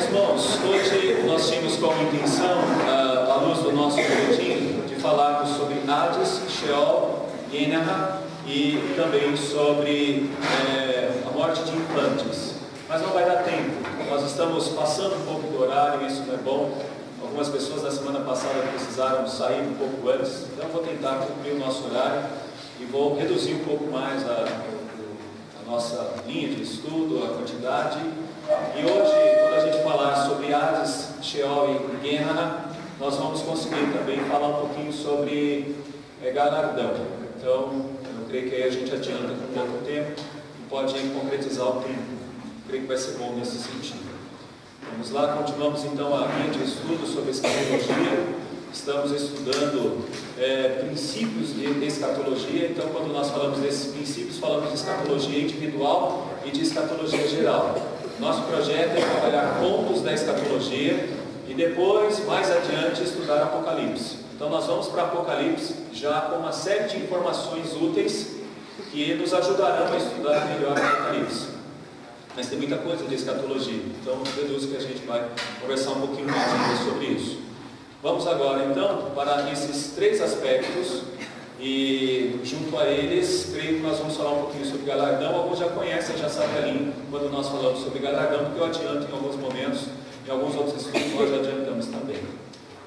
irmãos, hoje nós tínhamos como intenção, à luz do nosso boletim, de falarmos sobre Hades, Sheol, Gehenna e também sobre a morte de infantes. Mas não vai dar tempo, nós estamos passando um pouco do horário, isso não é bom. Algumas pessoas na semana passada precisaram sair um pouco antes, então vou tentar cumprir o nosso horário e vou reduzir um pouco mais a nossa linha de estudo, a quantidade. E hoje, quando a gente falar sobre Hades, Sheol e Gehenna, nós vamos conseguir também falar um pouquinho sobre galardão. Então, eu creio que aí a gente adianta com pouco tempo e pode concretizar o tempo. Eu creio que vai ser bom nesse sentido. Vamos lá, continuamos então a linha de estudo sobre escatologia. Estamos estudando princípios de escatologia. Então, quando nós falamos desses princípios, falamos de escatologia individual e de escatologia geral. Nosso projeto é trabalhar pontos da escatologia e depois, mais adiante, estudar Apocalipse. Então nós vamos para Apocalipse já com uma série de informações úteis que nos ajudarão a estudar melhor Apocalipse. Mas tem muita coisa de escatologia, então deduzo que a gente vai conversar um pouquinho mais ainda sobre isso. Vamos agora então para esses três aspectos. E junto a eles, creio que nós vamos falar um pouquinho sobre galardão. Alguns já conhecem, já sabem a língua quando nós falamos sobre galardão, porque eu adianto em alguns momentos, em alguns outros estudos nós adiantamos também.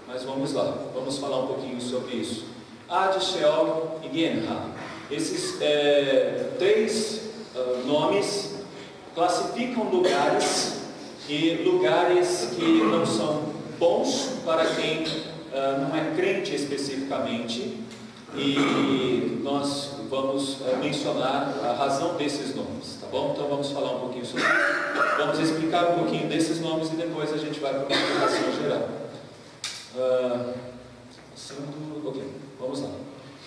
Mas vamos lá, vamos falar um pouquinho sobre isso. Hades, Sheol e Gehenna. Esses três nomes classificam lugares, e lugares que não são bons para quem não é crente especificamente. E nós vamos mencionar a razão desses nomes, tá bom? Então vamos falar um pouquinho sobre isso, vamos explicar um pouquinho desses nomes e depois a gente vai para uma explicação geral. Ok, vamos lá.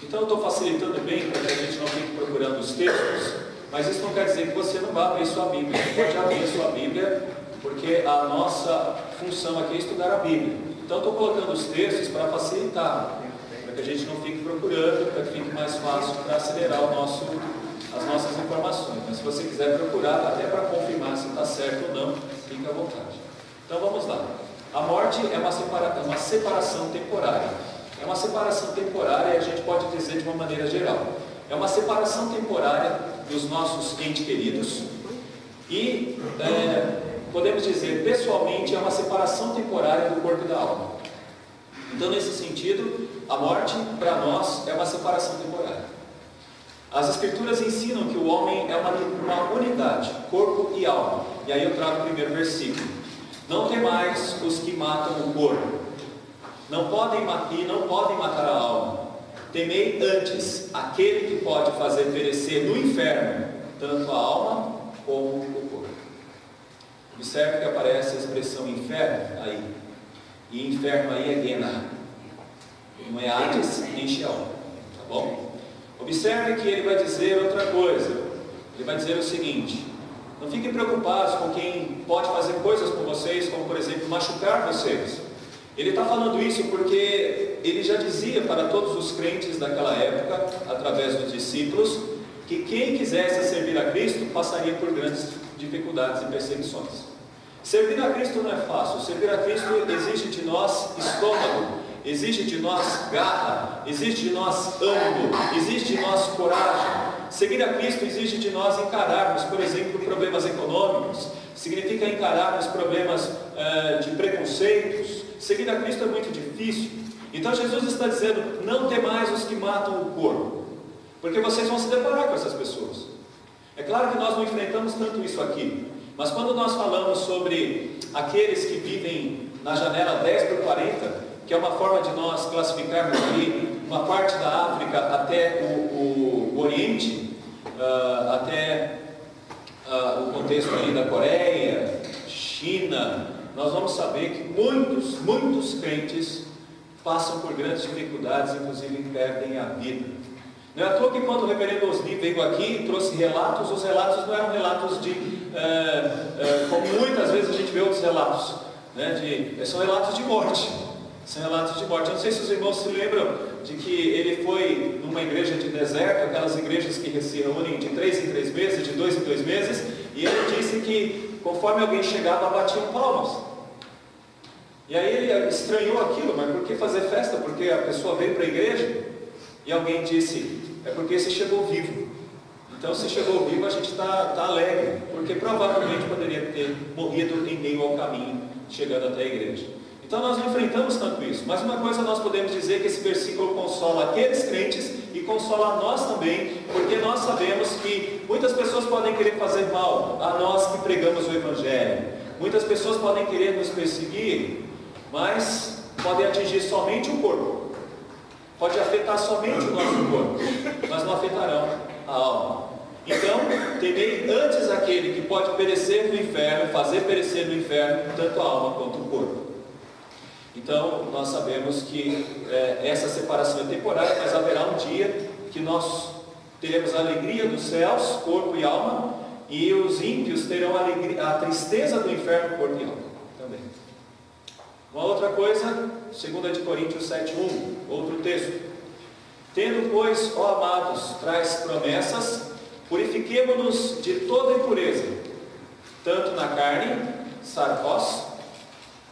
Então eu estou facilitando bem para que a gente não fique procurando os textos, mas isso não quer dizer que você não vá abrir sua Bíblia. Você pode abrir sua Bíblia, porque a nossa função aqui é estudar a Bíblia. Então estou colocando os textos para facilitar, para que a gente não fique procurando, para que fique mais fácil para acelerar as nossas informações. Mas se você quiser procurar, até para confirmar se está certo ou não, fique à vontade. Então vamos lá. A morte é uma separação temporária. É uma separação temporária, a gente pode dizer de uma maneira geral. É uma separação temporária dos nossos entes queridos e, podemos dizer, pessoalmente, é uma separação temporária do corpo e da alma. Então, nesse sentido, a morte, para nós, é uma separação temporária. As Escrituras ensinam que o homem é uma unidade, corpo e alma. E aí eu trago o primeiro versículo. Não temais os que matam o corpo, não podem matar a alma. Temei antes aquele que pode fazer perecer no inferno, tanto a alma como o corpo. Observe que aparece a expressão inferno aí. E inferno aí é Gehenna. Não é Hades nem Sheol, tá bom? Observe que ele vai dizer outra coisa. Ele vai dizer o seguinte: não fiquem preocupados com quem pode fazer coisas com vocês, como por exemplo machucar vocês. Ele está falando isso porque ele já dizia para todos os crentes daquela época, através dos discípulos, que quem quisesse servir a Cristo passaria por grandes dificuldades e perseguições. Servir a Cristo não é fácil. Servir a Cristo exige de nós estômago, exige de nós garra, exige de nós ânimo, exige de nós coragem. Seguir a Cristo exige de nós encararmos, por exemplo, problemas econômicos, significa encararmos problemas de preconceitos. Seguir a Cristo é muito difícil. Então Jesus está dizendo: não temais os que matam o corpo, porque vocês vão se deparar com essas pessoas. É claro que nós não enfrentamos tanto isso aqui, mas quando nós falamos sobre aqueles que vivem na janela 10 por 40, que é uma forma de nós classificarmos ali uma parte da África até o Oriente, até o contexto ali da Coreia, China, nós vamos saber que muitos crentes passam por grandes dificuldades, inclusive perdem a vida. Não é à toa que quando o reverendo Osni veio aqui e trouxe relatos, os relatos não eram relatos como muitas vezes a gente vê outros relatos, né, são relatos de morte. São relatos de morte. Eu não sei se os irmãos se lembram de que ele foi numa igreja de deserto, aquelas igrejas que se reúnem de 3 em 3 meses, de 2 em 2 meses, e ele disse que conforme alguém chegava, batiam palmas. E aí ele estranhou aquilo, mas por que fazer festa? Porque a pessoa veio para a igreja e alguém disse, é porque você chegou vivo. Então, se chegou vivo, a gente está alegre, porque provavelmente poderia ter morrido em meio ao caminho, chegando até a igreja. Então, nós não enfrentamos tanto isso. Mas uma coisa nós podemos dizer que esse versículo consola aqueles crentes e consola a nós também, porque nós sabemos que muitas pessoas podem querer fazer mal a nós que pregamos o Evangelho. Muitas pessoas podem querer nos perseguir, mas podem atingir somente o corpo. Pode afetar somente o nosso corpo, mas não afetarão a alma. Então, temei antes aquele que pode perecer no inferno, fazer perecer no inferno, tanto a alma quanto o corpo. Então, nós sabemos que essa separação é temporária, mas haverá um dia que nós teremos a alegria dos céus, corpo e alma, e os ímpios terão a tristeza do inferno, corpo e alma também. Uma outra coisa, 2 Coríntios 7:1, outro texto. Tendo, pois, ó amados, traz promessas, purifiquemo-nos de toda impureza, tanto na carne, sarcós,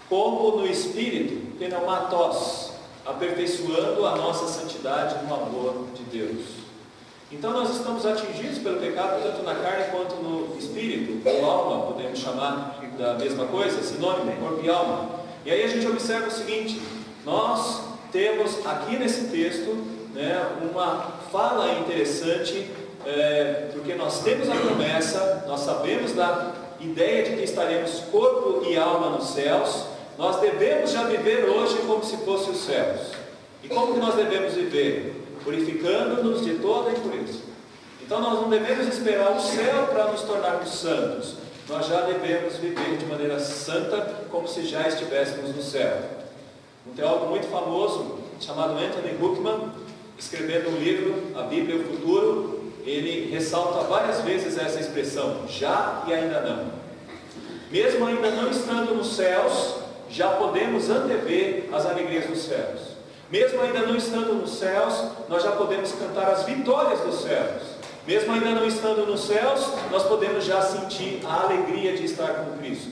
como no espírito, pneumatós, aperfeiçoando a nossa santidade no amor de Deus. Então nós estamos atingidos pelo pecado, tanto na carne quanto no espírito, ou alma, podemos chamar da mesma coisa, sinônimo, corpo e alma. E aí a gente observa o seguinte, nós temos aqui nesse texto, uma fala interessante, porque nós temos a promessa, nós sabemos da ideia de que estaremos corpo e alma nos céus, nós devemos já viver hoje como se fossem os céus. E como que nós devemos viver? Purificando-nos de toda impureza. Então nós não devemos esperar o céu para nos tornarmos santos, nós já devemos viver de maneira santa, como se já estivéssemos no céu. Um teólogo muito famoso, chamado Anthony Huckman, escrevendo um livro, A Bíblia e o Futuro, ele ressalta várias vezes essa expressão, já e ainda não. Mesmo ainda não estando nos céus, já podemos antever as alegrias dos céus. Mesmo ainda não estando nos céus, nós já podemos cantar as vitórias dos céus. Mesmo ainda não estando nos céus, nós podemos já sentir a alegria de estar com Cristo.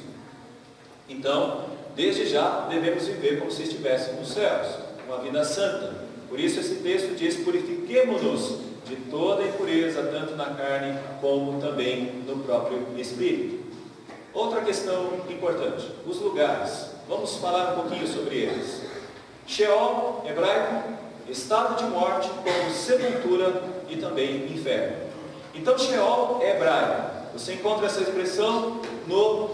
Então, desde já, devemos viver como se estivéssemos nos céus, uma vida santa. Por isso esse texto diz, purifiquemo-nos de toda impureza, tanto na carne como também no próprio espírito. Outra questão importante, os lugares. Vamos falar um pouquinho sobre eles. Sheol, hebraico, estado de morte, como sepultura e também inferno. Então Sheol é hebraico. Você encontra essa expressão no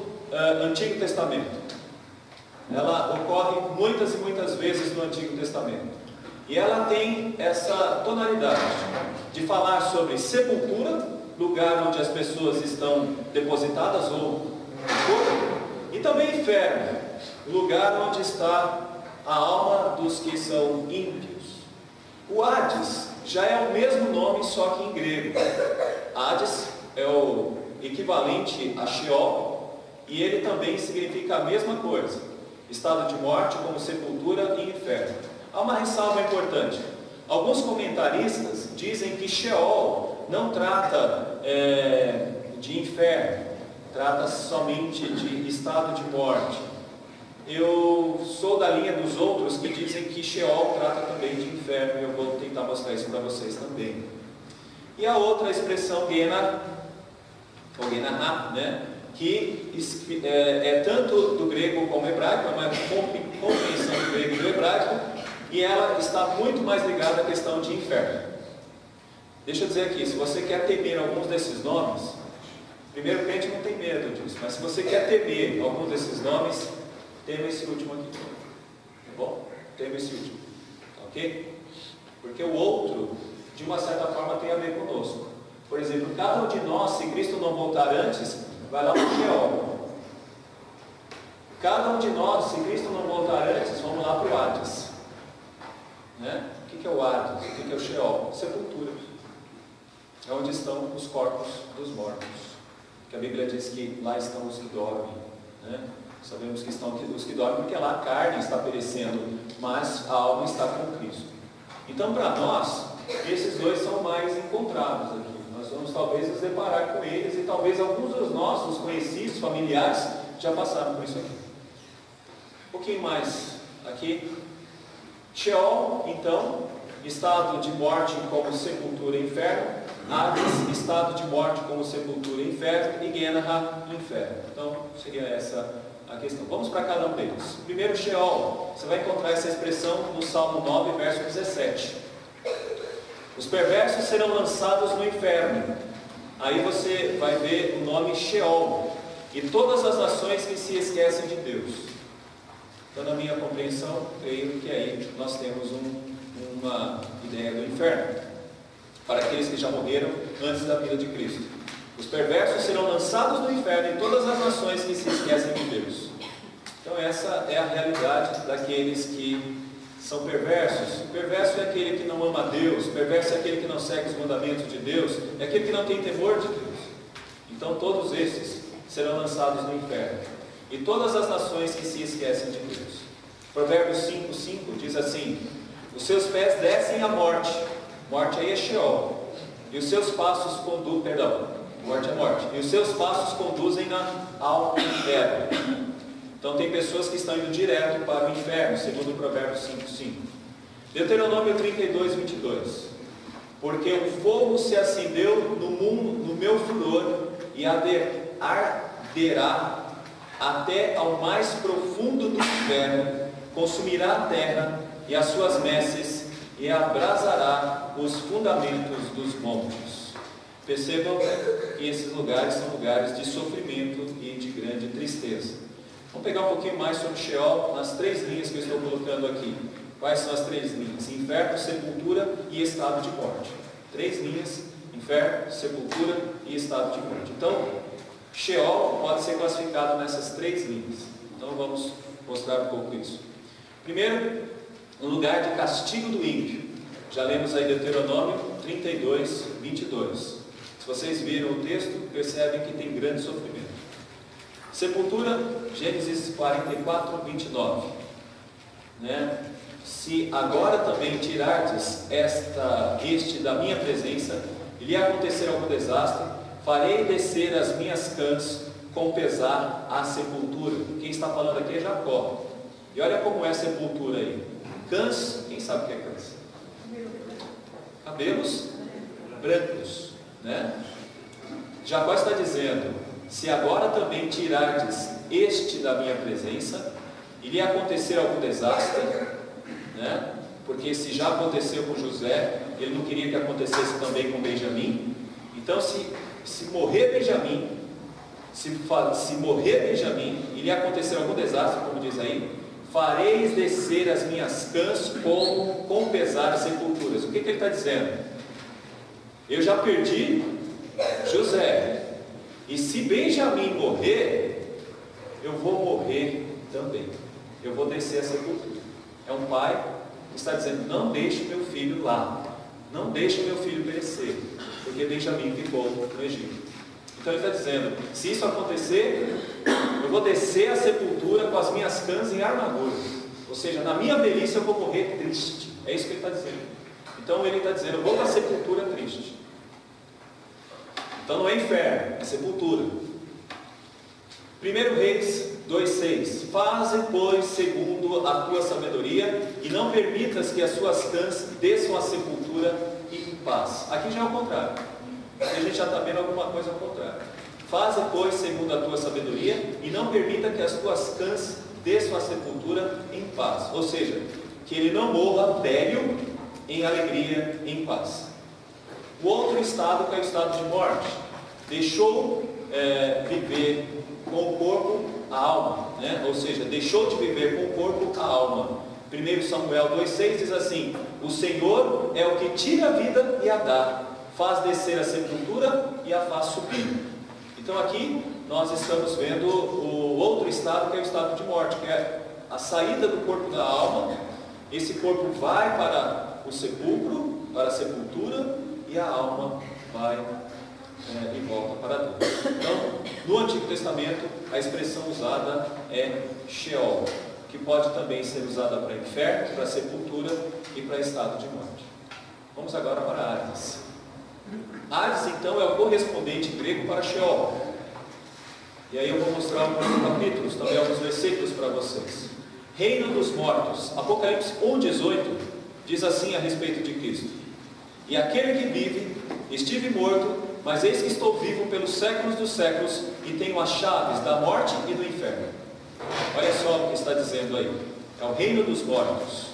Antigo Testamento. Ela ocorre muitas e muitas vezes no Antigo Testamento. E ela tem essa tonalidade de falar sobre sepultura, lugar onde as pessoas estão depositadas ou corpo, e também inferno, lugar onde está a alma dos que são ímpios. O Hades já é o mesmo nome, só que em grego. Hades é o equivalente a Sheol, e ele também significa a mesma coisa, estado de morte como sepultura e inferno. Há uma ressalva importante. Alguns comentaristas dizem que Sheol não trata de inferno, trata somente de estado de morte. Eu sou da linha dos outros que dizem que Sheol trata também de inferno, e eu vou tentar mostrar isso para vocês também. E a outra expressão, Gehenna, ou Gehenna, que é tanto do grego como hebraico, é uma compreensão do grego e do hebraico, e ela está muito mais ligada à questão de inferno. Deixa eu dizer aqui, se você quer temer alguns desses nomes, primeiro crente não tem medo disso, mas se você quer temer alguns desses nomes, tema esse último aqui, tá bom? Tema esse último, ok? Porque o outro, de uma certa forma, tem a ver conosco. Por exemplo, cada um de nós, se Cristo não voltar antes, vai lá para o Sheol. Cada um de nós, se Cristo não voltar antes, vamos lá para o Hades. O que é o Hades? O que é o Sheol? Sepultura. É onde estão os corpos dos mortos. Que a Bíblia diz que lá estão os que dormem. Sabemos que estão os que dormem porque lá a carne está perecendo, mas a alma está com Cristo. Então, para nós, esses dois são mais encontrados aqui. Nós vamos talvez nos deparar com eles, e talvez alguns dos nossos conhecidos, familiares, já passaram por isso aqui. pouquinho mais aqui. Sheol, então, estado de morte como sepultura e inferno. Hades, estado de morte como sepultura e inferno. E Gehenna, inferno. Então, seria essa a questão. Vamos para cada um deles. Primeiro, Sheol. Você vai encontrar essa expressão no Salmo 9, verso 17. Os perversos serão lançados no inferno. Aí você vai ver o nome Sheol. E todas as nações que se esquecem de Deus. Então, na minha compreensão, creio que aí nós temos uma ideia do inferno. Para aqueles que já morreram antes da vida de Cristo. Os perversos serão lançados no inferno em todas as nações que se esquecem de Deus. Então essa é a realidade daqueles que são perversos. O perverso é aquele que não ama a Deus. O perverso é aquele que não segue os mandamentos de Deus. É aquele que não tem temor de Deus. Então todos esses serão lançados no inferno. E todas as nações que se esquecem de Deus. Provérbios 5:5 diz assim: os seus pés descem à morte. Morte aí é Sheol. E os seus passos conduzem... morte é morte. E os seus passos conduzem ao inferno. Então tem pessoas que estão indo direto para o inferno, segundo o Provérbios 5:5. Deuteronômio 32:22. Porque o fogo se acendeu no meu furor e arderá até ao mais profundo do inferno, consumirá a terra e as suas messes e abrasará os fundamentos dos montes. Percebam que esses lugares são lugares de sofrimento e de grande tristeza. Vamos pegar um pouquinho mais sobre Sheol nas 3 linhas que eu estou colocando aqui. Quais são as 3 linhas? Inferno, sepultura e estado de morte. 3 linhas: inferno, sepultura e estado de morte. Então, Sheol pode ser classificado nessas 3 linhas. Então vamos mostrar um pouco isso. Primeiro, um lugar de castigo do ímpio. Já lemos aí Deuteronômio 32:22. Se vocês viram o texto, percebem que tem grande sofrimento. Sepultura, Gênesis 44:29. Se agora também tirardes este da minha presença, e lhe acontecer algum desastre, farei descer as minhas cãs com pesar à sepultura. Quem está falando aqui é Jacó. E olha como é a sepultura aí. Cãs, quem sabe o que é cãs? Cabelos brancos, Jacó está dizendo: se agora também tirardes este da minha presença, e lhe acontecer algum desastre, porque se já aconteceu com José, ele não queria que acontecesse também com Benjamim. Então se morrer Benjamim, e lhe acontecer algum desastre, como diz aí, fareis descer as minhas cãs com pesar as sepulturas. O que ele está dizendo? Eu já perdi José, e se Benjamim morrer, eu vou morrer também. Eu vou descer a sepultura. É um pai que está dizendo: não deixe meu filho lá, não deixe meu filho perecer, porque Benjamim ficou no Egito. Então ele está dizendo: se isso acontecer, eu vou descer a sepultura com as minhas cãs em armadura. Ou seja, na minha velhice eu vou morrer triste. É isso que ele está dizendo. Então ele está dizendo: eu vou para a sepultura triste. Então não é inferno, é sepultura. 1 Reis 2:6. Faze, pois, segundo a tua sabedoria, e não permitas que as suas cãs desçam a sepultura em paz. Aqui já é o contrário. Aqui a gente já está vendo alguma coisa ao contrário. Faze, pois, segundo a tua sabedoria, e não permita que as tuas cãs desçam a sepultura em paz. Ou seja, que ele não morra velho em alegria, em paz. O outro estado, que é o estado de morte, deixou viver com o corpo a alma, ou seja, deixou de viver com o corpo a alma. 1 Samuel 2:6 diz assim: o Senhor é o que tira a vida e a dá, faz descer a sepultura e a faz subir. Então aqui nós estamos vendo o outro estado, que é o estado de morte, que é a saída do corpo da alma. Esse corpo vai para o sepulcro, para a sepultura, e a alma vai e volta para Deus. Então, no Antigo Testamento, a expressão usada é Sheol, que pode também ser usada para inferno, para sepultura e para estado de morte. Vamos agora para Hades. Hades, então, é o correspondente grego para Sheol. E aí eu vou mostrar alguns capítulos, também alguns versículos para vocês. reino dos mortos. Apocalipse 1,18 diz assim a respeito de Cristo: e aquele que vive, estive morto, mas eis que estou vivo pelos séculos dos séculos, e tenho as chaves da morte e do inferno. Olha só o que está dizendo aí. É o reino dos mortos.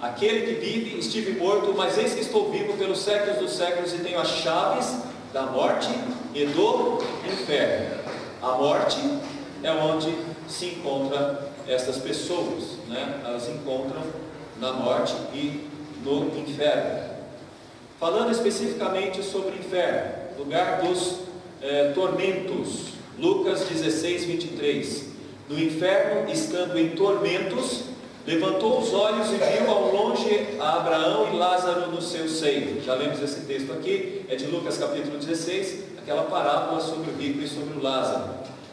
Aquele que vive, estive morto, mas eis que estou vivo pelos séculos dos séculos, e tenho as chaves da morte e do inferno. A morte é onde se encontram estas pessoas, né? Elas encontram na morte e no inferno. Falando especificamente sobre o inferno, lugar dos tormentos, Lucas 16, 23. No inferno, estando em tormentos, levantou os olhos e viu ao longe a Abraão e Lázaro no seu seio. Já lemos esse texto aqui, é de Lucas capítulo 16, aquela parábola sobre o rico e sobre o Lázaro.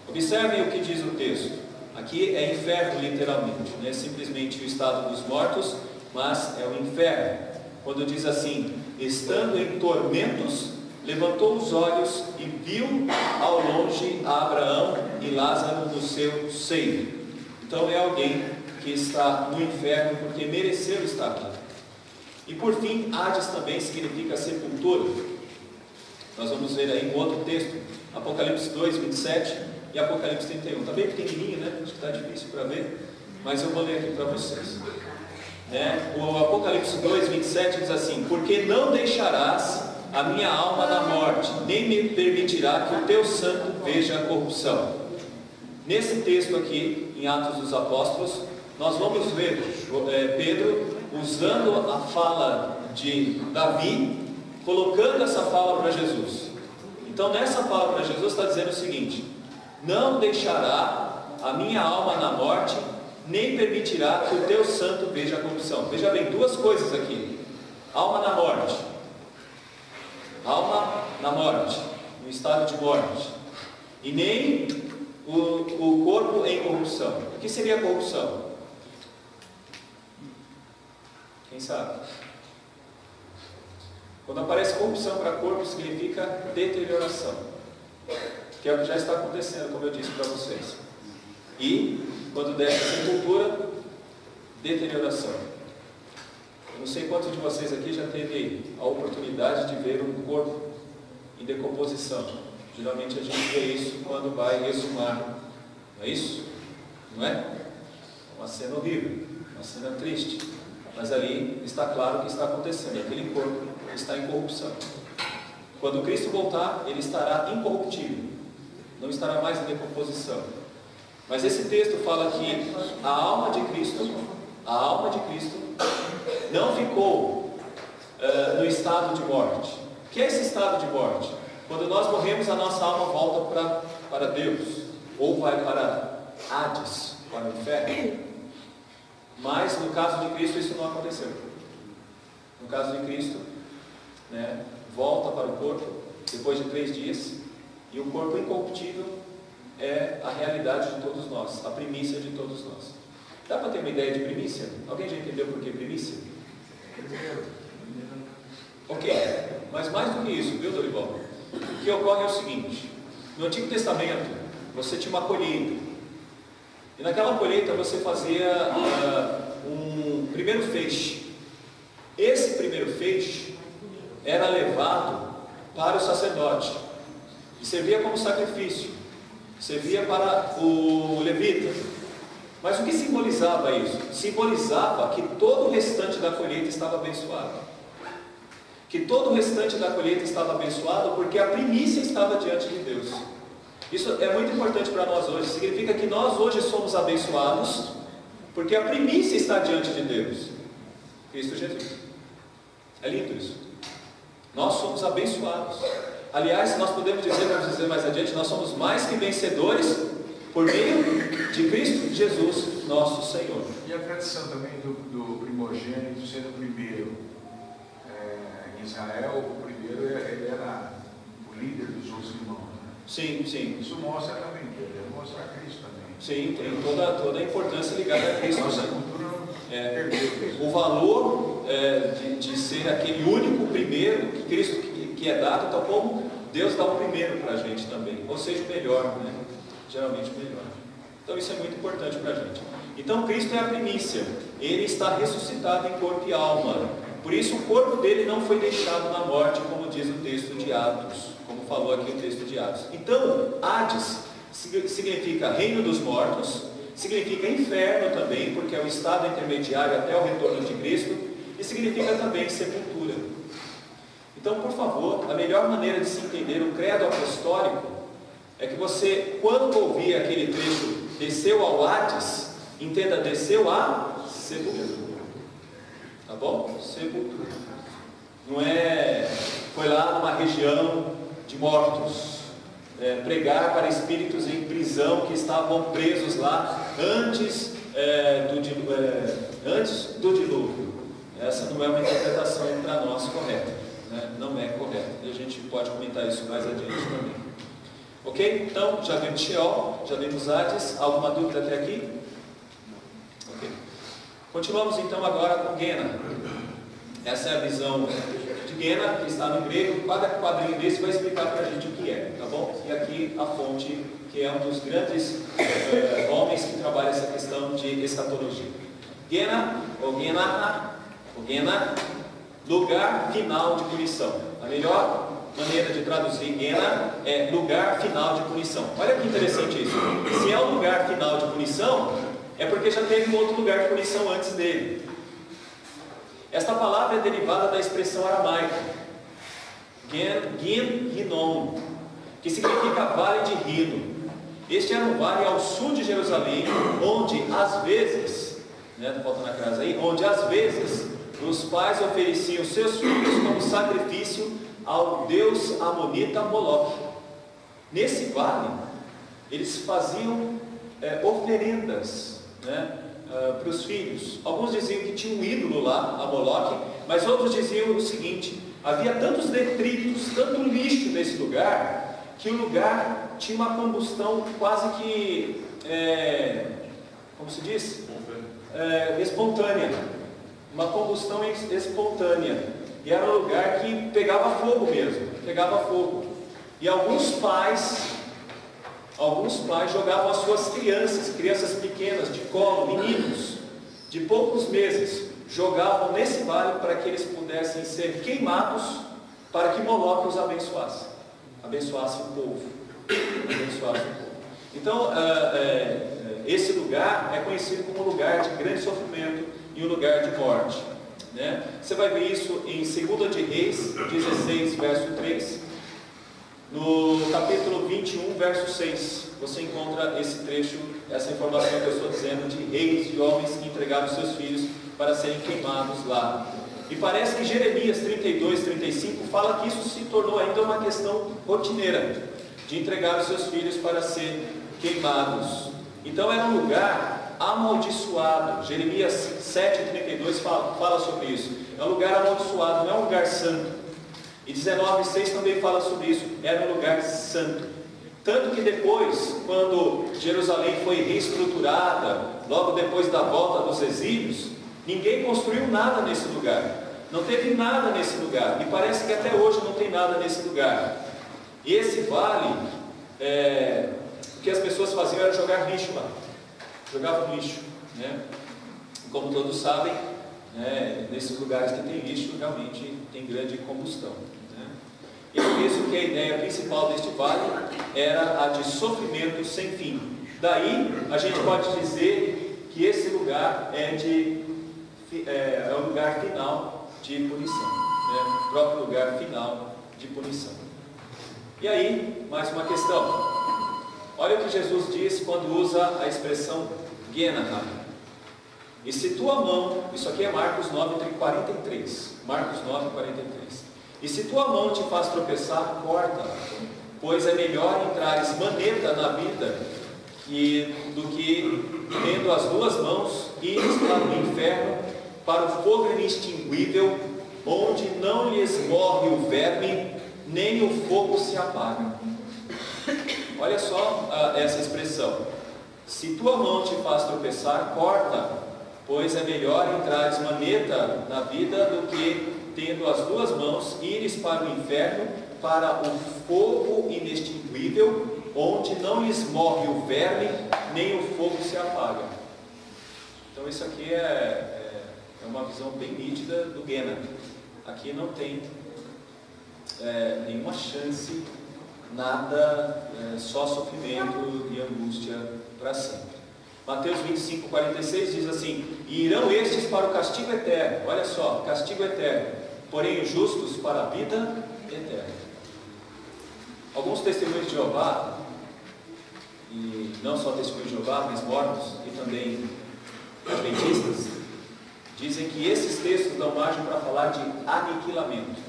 Observem o que diz o texto. Aqui é inferno literalmente, não é simplesmente o estado dos mortos, mas é o inferno. Quando diz assim, estando em tormentos, levantou os olhos e viu ao longe a Abraão e Lázaro no seu seio. Então é alguém que está no inferno porque mereceu estar lá. E por fim, Hades também significa sepultura. Nós vamos ver aí um outro texto, Apocalipse 2, 27 e Apocalipse 31. Está bem pequenininho, né? Acho que está difícil para ver, mas eu vou ler aqui para vocês. O Apocalipse 2, 27 diz assim: porque não deixarás a minha alma na morte, nem me permitirá que o teu santo veja a corrupção. Nesse texto aqui, em Atos dos Apóstolos, nós vamos ver Pedro usando a fala de Davi, colocando essa fala para Jesus. Então nessa fala para Jesus está dizendo o seguinte: não deixará a minha alma na morte, nem permitirá que o teu santo veja a corrupção. Veja bem, duas coisas aqui: alma na morte, no estado de morte, e nem o corpo em corrupção. O que seria a corrupção? Quem sabe? Quando aparece corrupção para corpo, significa deterioração, que é o que já está acontecendo, como eu disse para vocês. E quando desce a sepultura, deterioração. Eu não sei quantos de vocês aqui já teve a oportunidade de ver um corpo em decomposição. Geralmente a gente vê isso quando vai exumar, não é isso? Não é? Uma cena horrível, uma cena triste, mas ali está claro o que está acontecendo. Aquele corpo está em corrupção. Quando Cristo voltar, ele estará incorruptível, não estará mais em decomposição. Mas esse texto fala que a alma de Cristo não ficou no estado de morte. O que é esse estado de morte? Quando nós morremos, a nossa alma volta para Deus, ou vai para Hades, para o inferno. Mas no caso de Cristo isso não aconteceu. No caso de Cristo, volta para o corpo depois de 3 dias, e o corpo incorruptível é a realidade de todos nós, a primícia de todos nós. Dá para ter uma ideia de primícia? Alguém já entendeu por que primícia? Ok, mas mais do que isso, viu, Dorival? O que ocorre é o seguinte: no Antigo Testamento você tinha uma colheita, e naquela colheita você fazia um primeiro feixe. Esse primeiro feixe era levado para o sacerdote e servia como sacrifício, servia para o levita. Mas o que simbolizava isso? Simbolizava que todo o restante da colheita estava abençoado. Que todo o restante da colheita estava abençoado porque a primícia estava diante de Deus. Isso é muito importante para nós hoje. Significa que nós hoje somos abençoados porque a primícia está diante de Deus, Cristo Jesus. É lindo isso. Nós somos abençoados. Aliás, nós podemos dizer, vamos dizer mais adiante, nós somos mais que vencedores por meio de Cristo Jesus, nosso Senhor. E a tradição também do primogênito sendo o primeiro. Em Israel, o primeiro ele era o líder dos outros irmãos. Né? Sim, sim. Isso mostra também, deve mostrar Cristo também. Sim, tem toda a importância ligada a Cristo. Nossa cultura perdeu. O valor de ser aquele único primeiro que Cristo que é dado, tal como Deus dá o primeiro para a gente também. Ou seja, o melhor, né? Geralmente o melhor. Então isso é muito importante para a gente. Então Cristo é a primícia, Ele está ressuscitado em corpo e alma. Por isso o corpo dele não foi deixado na morte, como diz o texto de Atos, como falou aqui o texto de Atos. Então Hades significa reino dos mortos, significa inferno também, porque é o estado intermediário até o retorno de Cristo, e significa também sepultura. Então, por favor, a melhor maneira de se entender o credo apostólico é que você, quando ouvir aquele trecho, desceu ao Hades, entenda, desceu a sepultura. Tá bom? Sepultura. Não é, foi lá numa região de mortos, pregar para espíritos em prisão que estavam presos lá antes do dilúvio. Essa não é uma interpretação para nós correta, né? Não é correta. E a gente pode comentar isso mais adiante também. Ok? Então, já vimos Sheol, já vimos Hades. Alguma dúvida até aqui? Ok. Continuamos então agora com Guéna. Essa é a visão de Guéna, que está no grego. Cada quadrinho desse vai explicar para a gente o que é, tá bom? E aqui a fonte, que é um dos grandes homens que trabalha essa questão de escatologia. Guéna, ou Guéna, lugar final de punição. A melhor maneira de traduzir Guéna é lugar final de punição. Olha que interessante isso. Se é um lugar final de punição, é porque já teve um outro lugar de punição antes dele. Esta palavra é derivada da expressão aramaica Gin Rinon, que significa vale de Rino. Este era um vale ao sul de Jerusalém, onde às vezes, voltando atrás aí, onde às vezes os pais ofereciam seus filhos como sacrifício ao deus amonita Moloque. Nesse vale, eles faziam oferendas, para os filhos. Alguns diziam que tinha um ídolo lá, a Moloque, mas outros diziam o seguinte: havia tantos detritos, tanto lixo nesse lugar, que o lugar tinha uma combustão quase que, como se diz? Espontânea. Uma combustão espontânea. E era um lugar que pegava fogo mesmo, pegava fogo. E alguns pais jogavam as suas crianças pequenas, de colo, meninos, de poucos meses, jogavam nesse vale para que eles pudessem ser queimados, para que Moloque os abençoasse o povo. Então, esse lugar é conhecido como lugar de grande sofrimento e um lugar de morte. Você vai ver isso em 2 de Reis 16, verso 3. No capítulo 21, verso 6, você encontra esse trecho, essa informação que eu estou dizendo, de reis, de homens que entregaram seus filhos para serem queimados lá. E parece que Jeremias 32, 35 fala que isso se tornou ainda uma questão rotineira, de entregar os seus filhos para serem queimados. Então era um lugar amaldiçoado. Jeremias 7, 32 fala sobre isso. É um lugar amaldiçoado, não é um lugar santo. E 19,6 também fala sobre isso. Era um lugar santo. Tanto que depois, quando Jerusalém foi reestruturada, logo depois da volta dos exílios, ninguém construiu nada nesse lugar. Não teve nada nesse lugar. E parece que até hoje não tem nada nesse lugar. E esse vale, o que as pessoas faziam era jogar lixo lá. Jogavam lixo. Como todos sabem, nesses lugares que tem lixo, realmente tem grande combustão. E por isso que a ideia principal deste vale era a de sofrimento sem fim. Daí a gente pode dizer que esse lugar é o lugar final de punição, o próprio lugar final de punição. E aí, mais uma questão. Olha o que Jesus diz quando usa a expressão Guéna. E se tua mão, isso aqui é Marcos 9, 43. Marcos 9, 43. E se tua mão te faz tropeçar, corta, pois é melhor entrares maneta na vida do que, tendo as duas mãos, ires para o inferno, para o fogo inextinguível, onde não lhes morre o verme, nem o fogo se apaga. Olha só essa expressão. Se tua mão te faz tropeçar, corta, pois é melhor entrares maneta na vida do que, tendo as duas mãos, ires para o inferno, para o fogo inextinguível, onde não lhes morre o verme, nem o fogo se apaga. Então isso aqui é uma visão bem nítida do Guéna. Aqui não tem nenhuma chance, nada, só sofrimento e angústia para sempre. Mateus 25, 46 diz assim: e irão estes para o castigo eterno. Olha só, castigo eterno, porém os justos para a vida eterna. Alguns testemunhos de Jeová, e não só testemunhos de Jeová, mas mormons e também adventistas, dizem que esses textos dão margem para falar de aniquilamento,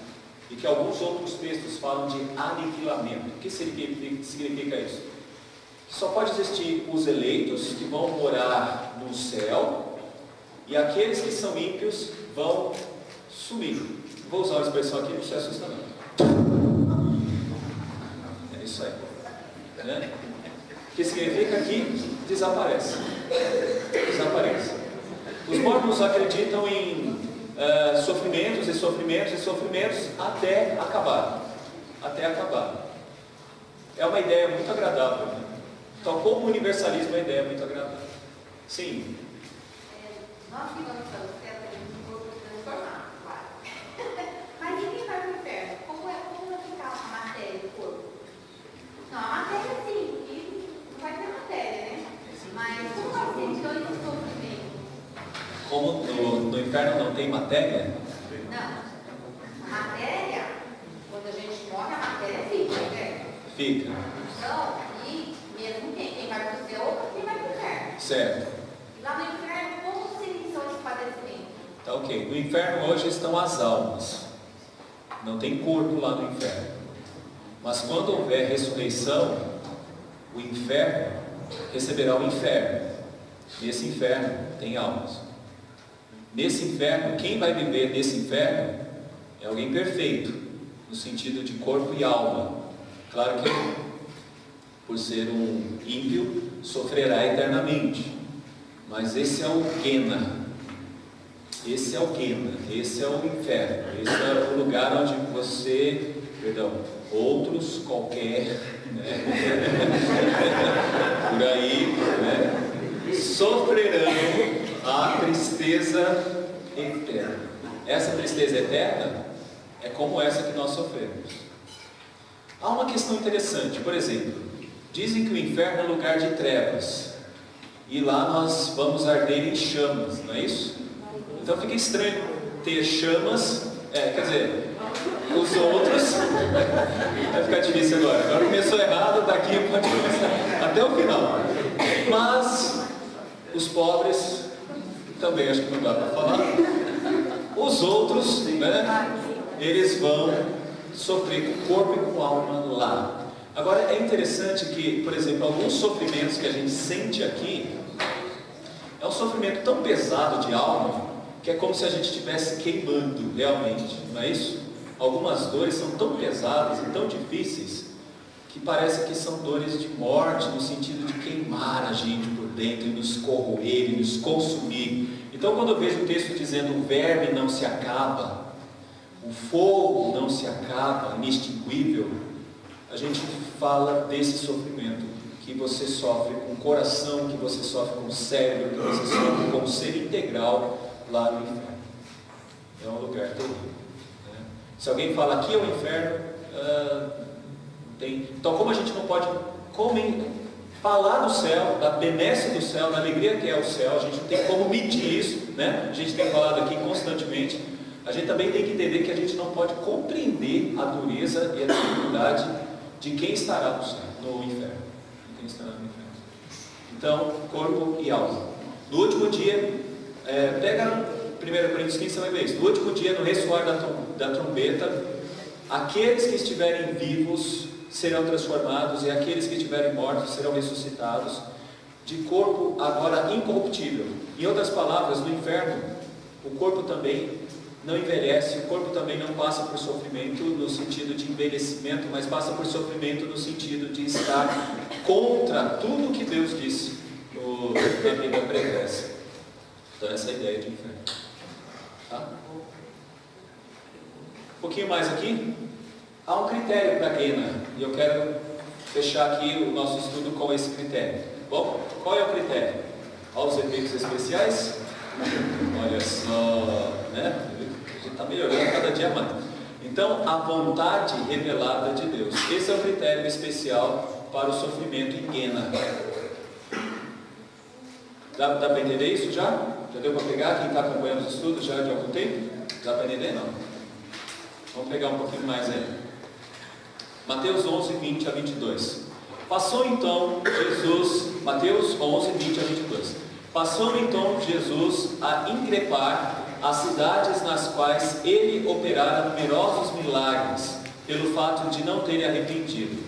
e que alguns outros textos falam de aniquilamento. O que significa isso? Que só pode existir os eleitos, que vão morar no céu, e aqueles que são ímpios vão sumir. Vou usar uma expressão aqui, não se assusta não. É isso aí, né? Que significa que desaparece. Os mormons acreditam em sofrimentos e sofrimentos e sofrimentos até acabar. É uma ideia muito agradável, né? Então, como universalismo, é uma ideia muito agradável. Sim. Nós que vamos para o céu, temos um corpo transformado, claro. Mas ninguém vai para o inferno. Como vai ficar a matéria do corpo? Não, a matéria sim, porque não vai ter matéria, né? Mas como vai ser então esse sofrimento? Como no inferno não tem matéria? Não. A matéria, quando a gente morre, a matéria fica, né? Fica. Então, e mesmo quem vai para o céu, quem vai para o inferno. Certo. E lá no inferno, como seriam esses padecimentos? Tá ok. No inferno hoje estão as almas. Não tem corpo lá no inferno. Mas quando houver ressurreição, o inferno receberá o inferno. Nesse inferno tem almas. Nesse inferno, quem vai viver nesse inferno é alguém perfeito, no sentido de corpo e alma. Claro que, por ser um ímpio, sofrerá eternamente. Mas esse é o Guéna. Esse é o Guéna. Esse é o inferno. Esse é o lugar onde você, outros qualquer, né? Por aí, né? Sofrerão a tristeza eterna. Essa tristeza eterna é como essa que nós sofremos. Há uma questão interessante. Por exemplo, dizem que o inferno é lugar de trevas, e lá nós vamos arder em chamas, não é isso? Então fica estranho ter chamas, quer dizer, os outros, vai ficar difícil agora começou errado, daqui pode começar até o final. Mas os pobres, também acho que não dá para falar. Os outros, né, eles vão sofrer com o corpo e com a alma lá. Agora é interessante que, por exemplo, alguns sofrimentos que a gente sente aqui, é um sofrimento tão pesado de alma, que é como se a gente estivesse queimando realmente, não é isso? Algumas dores são tão pesadas e tão difíceis, que parece que são dores de morte, no sentido de queimar a gente por dentro, e nos corroer, e nos consumir. Então quando eu vejo o texto dizendo o verme não se acaba, o fogo não se acaba, inextinguível, a gente fala desse sofrimento que você sofre com o coração, que você sofre com o cérebro, que você sofre com o ser integral lá no inferno. É um lugar terrível, né? Se alguém fala aqui é o inferno, tem. Então, como a gente não pode falar do céu, da benesse do céu, da alegria que é o céu, a gente não tem como medir isso, né? A gente tem falado aqui constantemente. A gente também tem que entender que a gente não pode compreender a dureza e a dificuldade de quem estará no inferno. De quem estará no inferno. Então, corpo e alma. No último dia, pega 1 Coríntios 15, você vai ver isso. No último dia, no ressoar da trombeta, aqueles que estiverem vivos serão transformados, e aqueles que estiverem mortos serão ressuscitados, de corpo agora incorruptível. Em outras palavras, no inferno, o corpo também não envelhece, o corpo também não passa por sofrimento no sentido de envelhecimento, mas passa por sofrimento no sentido de estar contra tudo que Deus disse na Bíblia pregressa. Então essa é a ideia de inferno. Tá? Um pouquinho mais aqui. Há um critério para Guéna, e eu quero fechar aqui o nosso estudo com esse critério. Bom, qual é o critério? Olha os efeitos especiais. Olha só, né? A gente está melhorando cada dia mais. Então, a vontade revelada de Deus. Esse é o critério especial para o sofrimento em Guena. Dá para entender isso já? Já deu para pegar? Quem está acompanhando os estudos já de algum tempo? Dá para entender? Não. Vamos pegar um pouquinho mais aí. Mateus 11, 20 a 22. Passou então Jesus, Mateus 11, 20 a 22. Passou então Jesus a increpar as cidades nas quais ele operara numerosos milagres, pelo fato de não terem arrependido.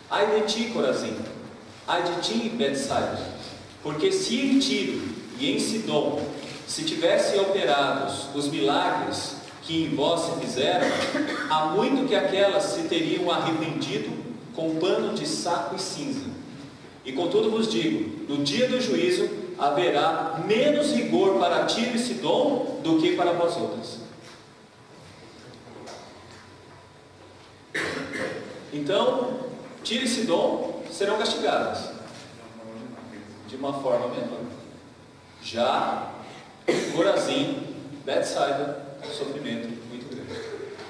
Ai de ti, Corazim! Ai de ti, Betsaida! Porque se em Tiro e em Sidom se tivessem operados os milagres que em vós se fizeram, há muito que aquelas se teriam arrependido com pano de saco e cinza. E contudo vos digo, no dia do juízo haverá menos rigor para Tiro e Sidom do que para vós outras. Então, Tiro e Sidom serão castigadas de uma forma menor. Já Corazim, Betsaida, sofrimento muito grande.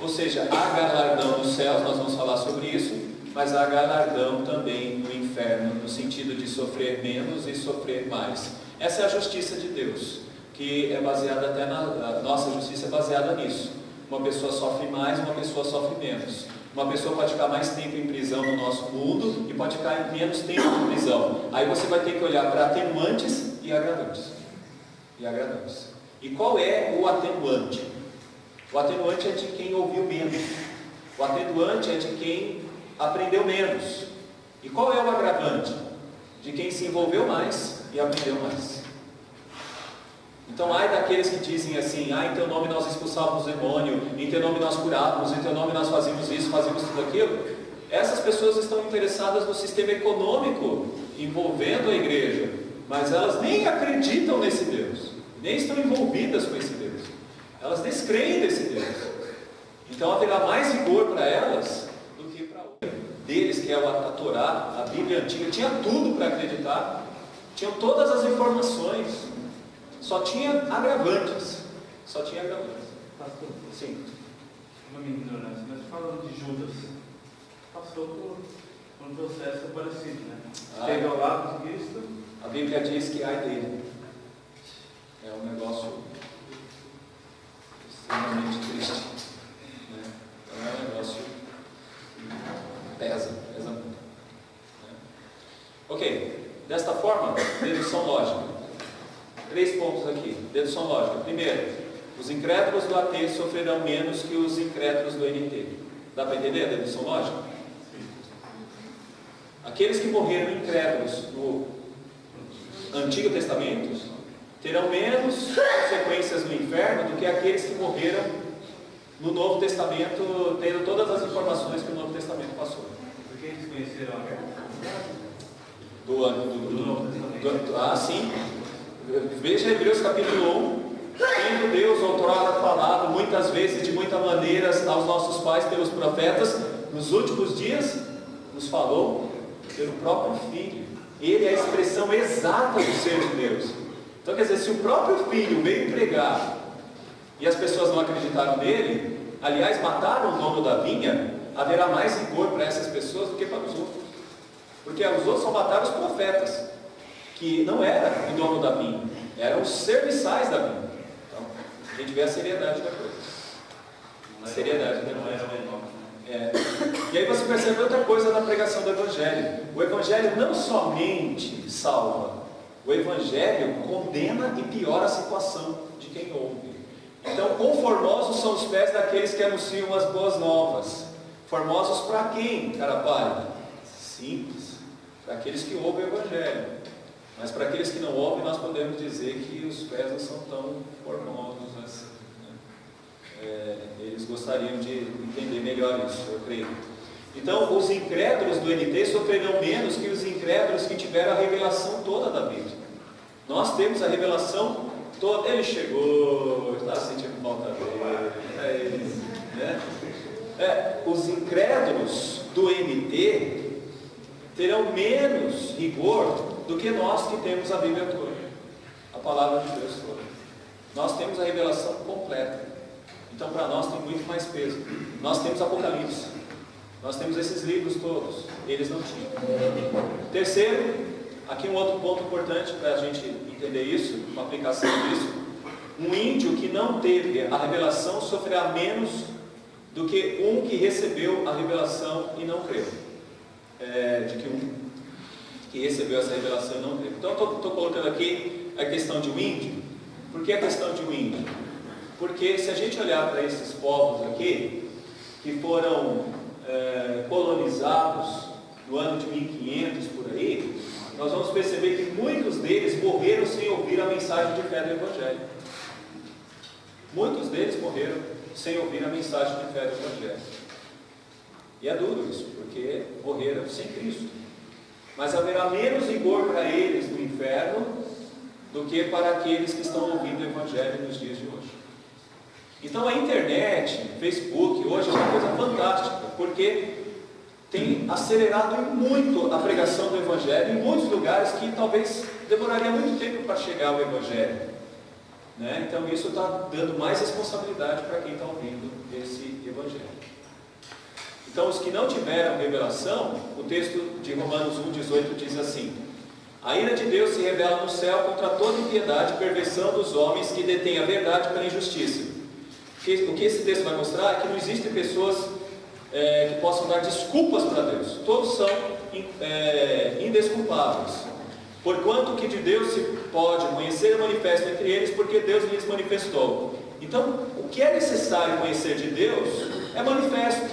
Ou seja, há galardão nos céus, nós vamos falar sobre isso, mas há galardão também no inferno, no sentido de sofrer menos e sofrer mais. Essa é a justiça de Deus, que é baseada até na nossa justiça é baseada nisso. Uma pessoa sofre mais, uma pessoa sofre menos. Uma pessoa pode ficar mais tempo em prisão no nosso mundo e pode ficar menos tempo em prisão. Aí você vai ter que olhar para atenuantes e agravantes. E qual é o atenuante? O atenuante é de quem ouviu menos. O atenuante é de quem aprendeu menos. E qual é o agravante? De quem se envolveu mais e aprendeu mais. Então, ai daqueles que dizem assim: ah, em teu nome nós expulsávamos o demônio, em teu nome nós curávamos, em teu nome nós fazíamos isso, fazíamos tudo aquilo. Essas pessoas estão interessadas no sistema econômico envolvendo a igreja, mas elas nem acreditam nesse Deus, nem estão envolvidas com esse Deus. Elas descreem desse Deus. Então haverá mais rigor para elas do que para outros. Deles, que é a Torá, a Bíblia antiga, tinha tudo para acreditar, tinham todas as informações, só tinha agravantes. Pastor, Sim. uma minha ignorância, mas falando de Judas, passou por um processo parecido, né? Teve ao lado de Cristo. A Bíblia diz que ai dele. É um negócio extremamente triste, né? É um negócio que pesa muito, né? Ok, desta forma, dedução lógica. 3 pontos aqui, dedução lógica. Primeiro, os incrédulos do AT sofrerão menos que os incrédulos do NT. Dá para entender a dedução lógica? Aqueles que morreram incrédulos no Antigo Testamento terão menos consequências no inferno do que aqueles que morreram no Novo Testamento, tendo todas as informações que o Novo Testamento passou. Porque eles conheceram a guerra? Do Novo Testamento. Sim. Veja Hebreus capítulo 1. Tendo Deus outrora falado muitas vezes, de muitas maneiras, aos nossos pais pelos profetas, nos últimos dias nos falou pelo próprio Filho. Ele é a expressão exata do ser de Deus. Então, quer dizer, se o próprio Filho veio pregar e as pessoas não acreditaram nele, aliás, mataram o dono da vinha, haverá mais rigor para essas pessoas do que para os outros. Porque os outros só mataram os profetas, que não era o dono da vinha, eram os serviçais da vinha. Então, a gente vê a seriedade da coisa. A seriedade da coisa. E aí você percebe outra coisa na pregação do Evangelho. O Evangelho não somente salva, o Evangelho condena e piora a situação de quem ouve. Então, conformosos são os pés daqueles que anunciam as boas novas. Formosos para quem, cara pai? Simples, para aqueles que ouvem o Evangelho. Mas para aqueles que não ouvem, nós podemos dizer que os pés não são tão formosos assim, né? Eles gostariam de entender melhor isso, eu creio. Então, os incrédulos do NT sofrerão menos que os incrédulos que tiveram a revelação toda da Bíblia. Nós temos a revelação toda. Ele chegou, está sentindo falta dele, né? Os incrédulos do NT terão menos rigor do que nós que temos a Bíblia toda, a palavra de Deus toda. Nós temos a revelação completa. Então para nós tem muito mais peso. Nós temos Apocalipse, nós temos esses livros todos, eles não tinham. Terceiro, aqui um outro ponto importante para a gente entender isso, uma aplicação disso: um índio que não teve a revelação sofrerá menos do que um que recebeu a revelação e não creu. De que um que recebeu essa revelação e não creu. Então estou colocando aqui a questão de um índio. Por que a questão de um índio? Porque se a gente olhar para esses povos aqui, que foram colonizados no ano de 1500 por aí, nós vamos perceber que muitos deles morreram sem ouvir a mensagem de fé do Evangelho. Muitos deles morreram sem ouvir a mensagem de fé do Evangelho. E é duro isso, porque morreram sem Cristo. Mas haverá menos rigor para eles no inferno do que para aqueles que estão ouvindo o Evangelho nos dias de hoje. Então a internet, Facebook, hoje é uma coisa fantástica, porque tem acelerado muito a pregação do Evangelho em muitos lugares que talvez demoraria muito tempo para chegar ao Evangelho. Então isso está dando mais responsabilidade para quem está ouvindo esse Evangelho. Então os que não tiveram revelação, o texto de Romanos 1,18 diz assim: a ira de Deus se revela no céu contra toda impiedade e perversão dos homens que detêm a verdade pela injustiça. O que esse texto vai mostrar é que não existem pessoas que possam dar desculpas para Deus. Todos são indesculpáveis. Porquanto o que de Deus se pode conhecer é manifesto entre eles, porque Deus lhes manifestou. Então, o que é necessário conhecer de Deus é manifesto,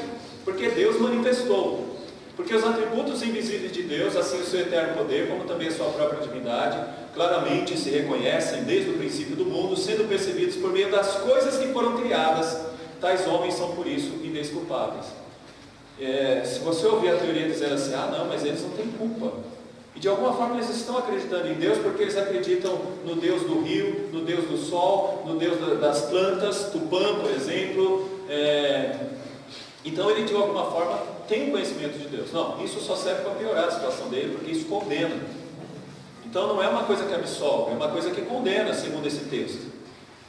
porque Deus manifestou. Porque os atributos invisíveis de Deus, assim o seu eterno poder, como também a sua própria divindade, claramente se reconhecem desde o princípio do mundo, sendo percebidos por meio das coisas que foram criadas. Tais homens são por isso indesculpáveis. Se você ouvir a teoria dizendo assim, não, mas eles não têm culpa. E de alguma forma eles estão acreditando em Deus porque eles acreditam no Deus do rio, no Deus do sol, no Deus das plantas, Tupã, por exemplo. Então ele de alguma forma tem um conhecimento de Deus. Não, isso só serve para piorar a situação dele, porque isso condena. Então não é uma coisa que absolve, é uma coisa que condena, segundo esse texto.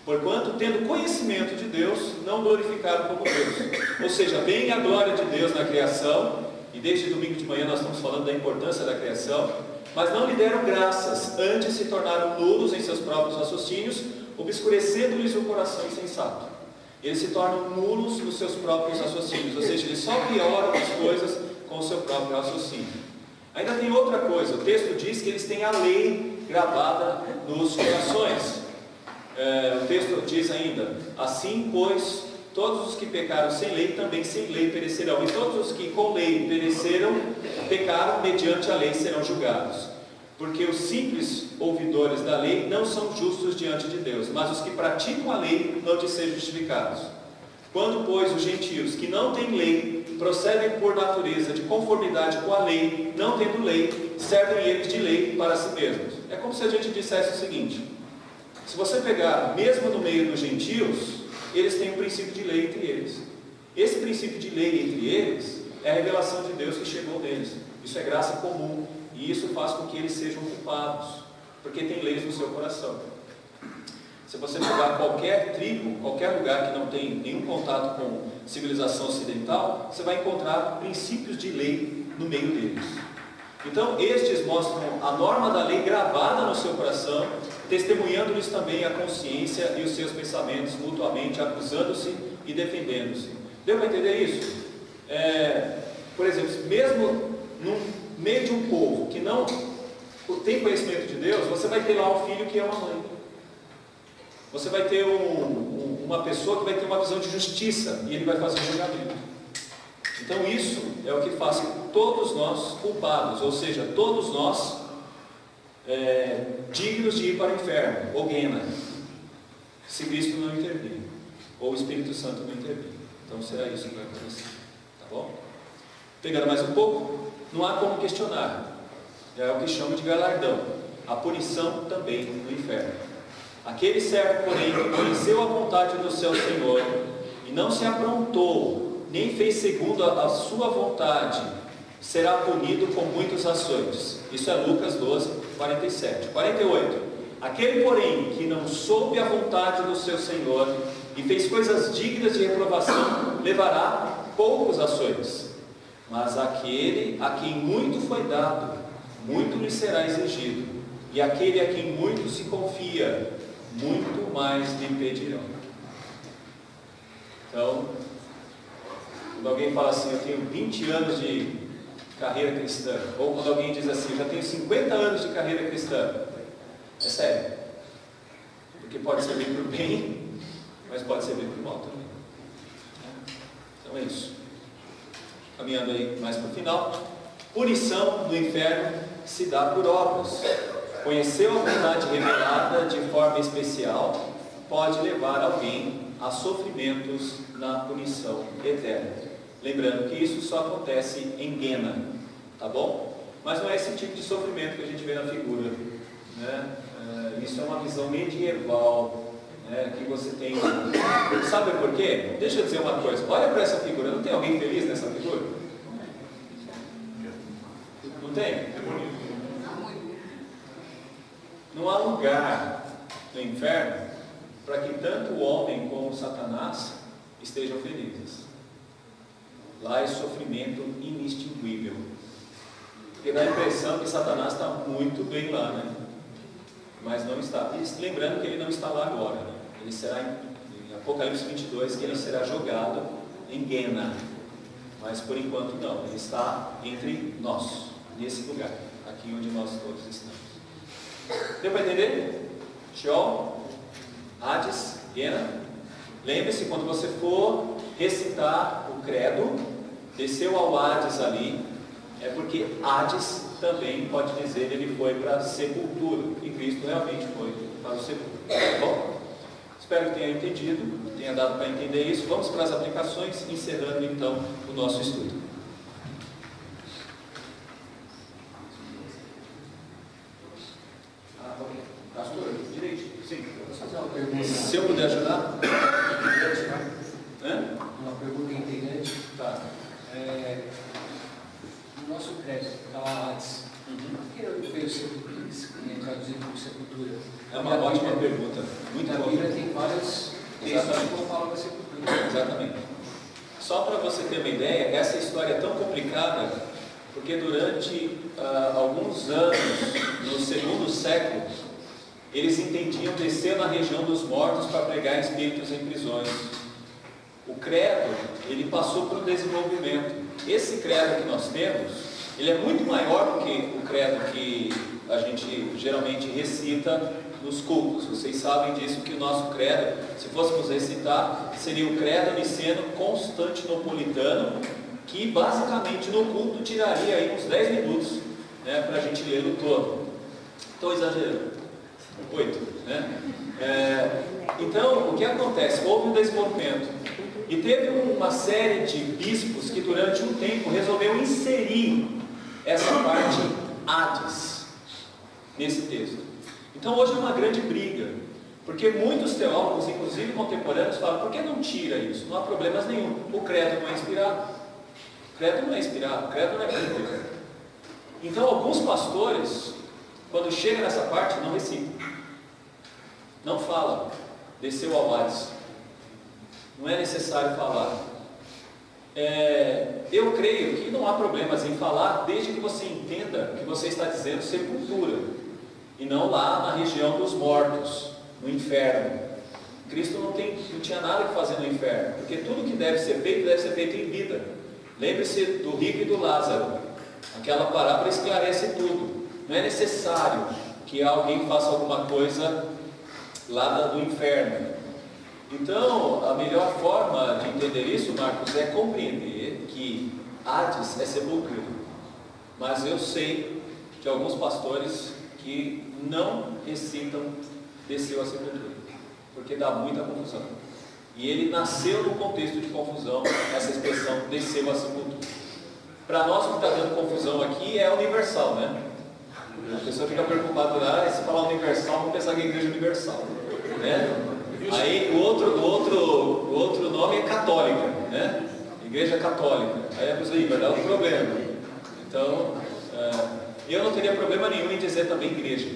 Porquanto, tendo conhecimento de Deus, não glorificaram como Deus. Ou seja, vem a glória de Deus na criação, e desde domingo de manhã nós estamos falando da importância da criação, mas não lhe deram graças, antes se tornaram nulos em seus próprios raciocínios, obscurecendo-lhes o coração insensato. Eles se tornam nulos nos seus próprios raciocínios, ou seja, eles só pioram as coisas com o seu próprio raciocínio. Ainda tem outra coisa, o texto diz que eles têm a lei gravada nos corações. O texto diz ainda: assim, pois, todos os que pecaram sem lei, também sem lei perecerão, e todos os que com lei pecaram mediante a lei serão julgados. Porque os simples ouvidores da lei não são justos diante de Deus, mas os que praticam a lei não de ser justificados. Quando, pois, os gentios que não têm lei procedem por natureza de conformidade com a lei, não tendo lei, servem eles de lei para si mesmos. É como se a gente dissesse o seguinte: se você pegar, mesmo no meio dos gentios, eles têm um princípio de lei entre eles. Esse princípio de lei entre eles é a revelação de Deus que chegou neles. Isso é graça comum, e isso faz com que eles sejam culpados, porque tem leis no seu coração. Se você pegar qualquer tribo, qualquer lugar que não tem nenhum contato com civilização ocidental, você vai encontrar princípios de lei no meio deles. Então, estes mostram a norma da lei gravada no seu coração, testemunhando-lhes também a consciência e os seus pensamentos mutuamente, acusando-se e defendendo-se. Deu para entender isso? Por exemplo, mesmo no meio de um povo que não tem conhecimento de Deus, você vai ter lá um filho que é uma mãe. Você vai ter uma pessoa que vai ter uma visão de justiça e ele vai fazer um julgamento. Então isso é o que faz todos nós culpados, ou seja, todos nós dignos de ir para o inferno, ou Guena, se Cristo não intervir, ou o Espírito Santo não intervir. Então será isso que vai acontecer, tá bom? Pegando mais um pouco, não há como questionar, é o que chamo de galardão, a punição também no inferno. Aquele servo, porém, que conheceu a vontade do seu Senhor e não se aprontou, nem fez segundo a sua vontade, será punido com muitos açoites. Isso é Lucas 12, 47. 48. Aquele, porém, que não soube a vontade do seu Senhor e fez coisas dignas de reprovação, levará poucos açoites. Mas aquele a quem muito foi dado, muito lhe será exigido. E aquele a quem muito se confia, muito mais lhe pedirão. Então, quando alguém fala assim, eu tenho 20 anos de carreira cristã, ou quando alguém diz assim, eu já tenho 50 anos de carreira cristã, é sério, porque pode servir para o bem, mas pode servir para o mal também. Então é isso. Caminhando aí mais para o final. Punição no inferno se dá por obras. Conhecer a vontade revelada de forma especial pode levar alguém a sofrimentos na punição eterna. Lembrando que isso só acontece em Guena, tá bom? Mas não é esse tipo de sofrimento que a gente vê na figura, né? Isso é uma visão medieval, né? Que você tem. Sabe por quê? Deixa eu dizer uma coisa. Olha para essa figura. Não tem alguém feliz nessa figura? Não tem? Não há lugar no inferno para que tanto o homem como Satanás estejam felizes. Lá é sofrimento inextinguível. Porque dá a impressão que Satanás está muito bem lá, né? Mas não está. E lembrando que ele não está lá agora, né? Ele será em Apocalipse 22, que ele será jogado em Guena. Mas por enquanto não. Ele está entre nós, nesse lugar, aqui onde nós todos estamos. Deu para entender? Sheol, Hades, Guena. Lembre-se, quando você for recitar o credo, desceu ao Hades ali, é porque Hades também pode dizer ele foi para a sepultura, e Cristo realmente foi para o sepulcro. Tá bom? Espero que tenha entendido, tenha dado para entender isso. Vamos para as aplicações, encerrando então o nosso estudo. Pastor, direito. Sim. Posso fazer uma pergunta? Se eu puder ajudar? Uma pergunta integrante. Tá. No nosso crédito, está lá Hades. Por que veio traduzido por sepultura? É uma ótima pergunta. Muito boa. Na Bíblia tem vários textos que falam da sepultura. Exatamente. Só para você ter uma ideia, essa história é tão complicada, porque durante alguns anos, no segundo século, eles entendiam descer na região dos mortos para pregar espíritos em prisões. O credo, ele passou por um desenvolvimento. Esse credo que nós temos, ele é muito maior do que o credo que a gente geralmente recita nos cultos. Vocês sabem disso, que o nosso credo, se fôssemos recitar, seria o credo niceno-constantinopolitano, que basicamente no culto tiraria aí uns 10 minutos, né, para a gente ler o todo. Estou exagerando. 8, né? Então, o que acontece? Houve um desenvolvimento. E teve uma série de bispos que durante um tempo resolveu inserir essa parte Hades nesse texto. Então hoje é uma grande briga, porque muitos teólogos, inclusive contemporâneos, falam, por que não tira isso? Não há problemas nenhum. O credo não é inspirado. O credo não é inspirado, o credo não é bíblico. Então alguns pastores, quando chega nessa parte, não recitam. Não falam. Desceu ao Hades. Não é necessário falar. Eu creio que não há problemas em falar, desde que você entenda que você está dizendo sepultura, e não lá na região dos mortos, no inferno. Cristo não tinha nada que fazer no inferno, porque tudo que deve ser feito em vida. Lembre-se do rico e do Lázaro. Aquela parábola esclarece tudo. Não é necessário que alguém faça alguma coisa lá do inferno. Então, a melhor forma de entender isso, Marcos, é compreender que Hades é sepultura. Mas eu sei de alguns pastores que não recitam desceu à sepultura, porque dá muita confusão. E ele nasceu no contexto de confusão, essa expressão desceu à sepultura. Para nós, o que está dando confusão aqui é universal, né? A pessoa fica preocupada, se falar universal, vamos pensar que é a igreja universal, né? Aí o outro nome é católica, né? Igreja católica. Aí a pessoa vai dar um problema. teria problema nenhum em dizer também igreja.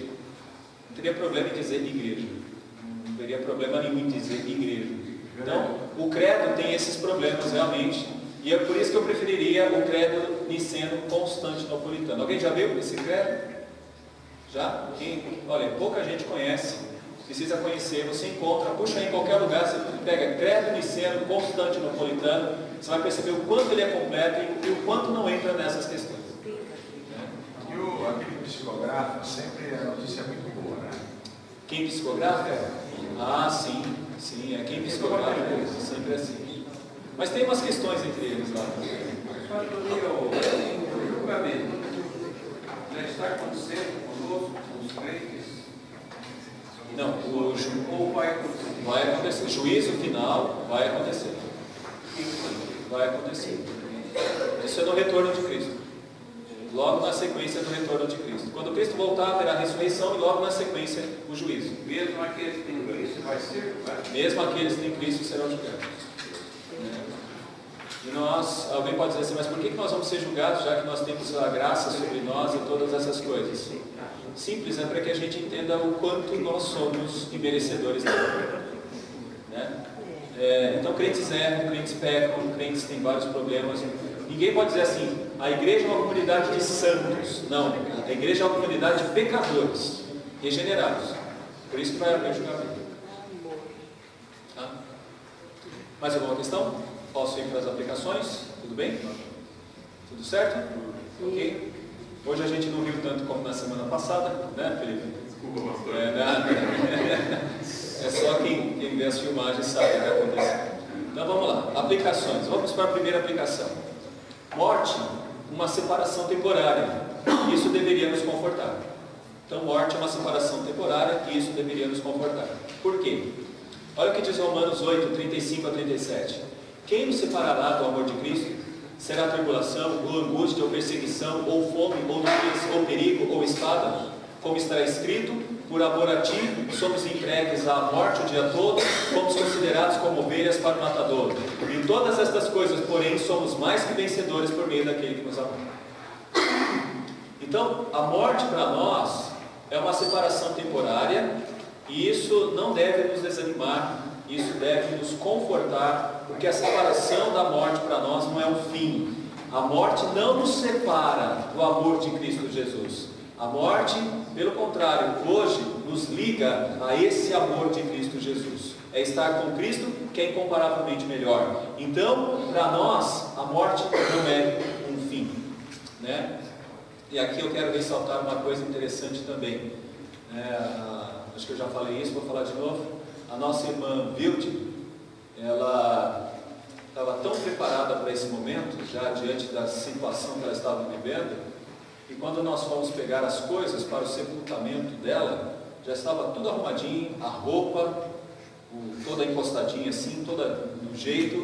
Não teria problema em dizer igreja. Não teria problema nenhum em dizer igreja. Então, o credo tem esses problemas realmente. E é por isso que eu preferiria o credo niceno-constantinopolitano. Alguém já viu esse credo? Já? Olha, pouca gente conhece. Precisa conhecer. Você encontra, puxa aí em qualquer lugar, você pega credo niceno-constantinopolitano. Você vai perceber o quanto ele é completo e o quanto não entra nessas questões. E aquele psicografa sempre a notícia é muito boa, né? Quem psicografa? Ah, sim, sim, é quem psicografa é sempre assim. Mas tem umas questões entre eles lá. O julgamento já está acontecendo conosco, com os crentes? Não, ou vai acontecer? Vai acontecer. Juízo final vai acontecer. Vai acontecer. Isso é no retorno de Cristo. Logo na sequência do retorno de Cristo. Quando Cristo voltar, haverá a ressurreição e logo na sequência o juízo. Mesmo aqueles que têm Cristo vai ser julgado. Mesmo aqueles que têm Cristo serão julgados. E nós, alguém pode dizer assim, mas por que nós vamos ser julgados já que nós temos a graça sobre nós e todas essas coisas? Simples, é para que a gente entenda o quanto nós somos imerecedores dela. Né? Então crentes erram, crentes pecam, crentes têm vários problemas. Ninguém pode dizer assim, a igreja é uma comunidade de santos. Não, a igreja é uma comunidade de pecadores, regenerados. Por isso que vai haver julgamento. Tá? Mais alguma questão? Posso ir para as aplicações? Tudo bem? Tudo certo? Ok? Hoje a gente não riu tanto como na semana passada, né, Felipe? Desculpa, pastor. É só quem vê as filmagens sabe o que aconteceu. Então vamos lá, aplicações. Vamos para a primeira aplicação. Morte, uma separação temporária. Isso deveria nos confortar. Então morte é uma separação temporária e isso deveria nos confortar. Por quê? Olha o que diz Romanos 8, 35 a 37. Quem nos separará do amor de Cristo? Será tribulação, ou angústia, ou perseguição, ou fome, ou nudez, ou perigo, ou espada? Como está escrito, por amor a ti, somos entregues à morte o dia todo, fomos considerados como ovelhas para o matador. Em todas estas coisas, porém, somos mais que vencedores por meio daquele que nos amou. Então, a morte para nós é uma separação temporária, e isso não deve nos desanimar, isso deve nos confortar, porque a separação da morte para nós não é um fim. A morte não nos separa do amor de Cristo Jesus. A morte, pelo contrário, hoje nos liga a esse amor de Cristo Jesus. É estar com Cristo, que é incomparavelmente melhor. Então, para nós, a morte não é um fim, né? E aqui eu quero ressaltar uma coisa interessante também. Acho que eu já falei isso, vou falar de novo. A nossa irmã Vilde, ela estava tão preparada para esse momento, já diante da situação que ela estava vivendo, e quando nós fomos pegar as coisas para o sepultamento dela, já estava tudo arrumadinho, a roupa, toda encostadinha assim, toda do jeito,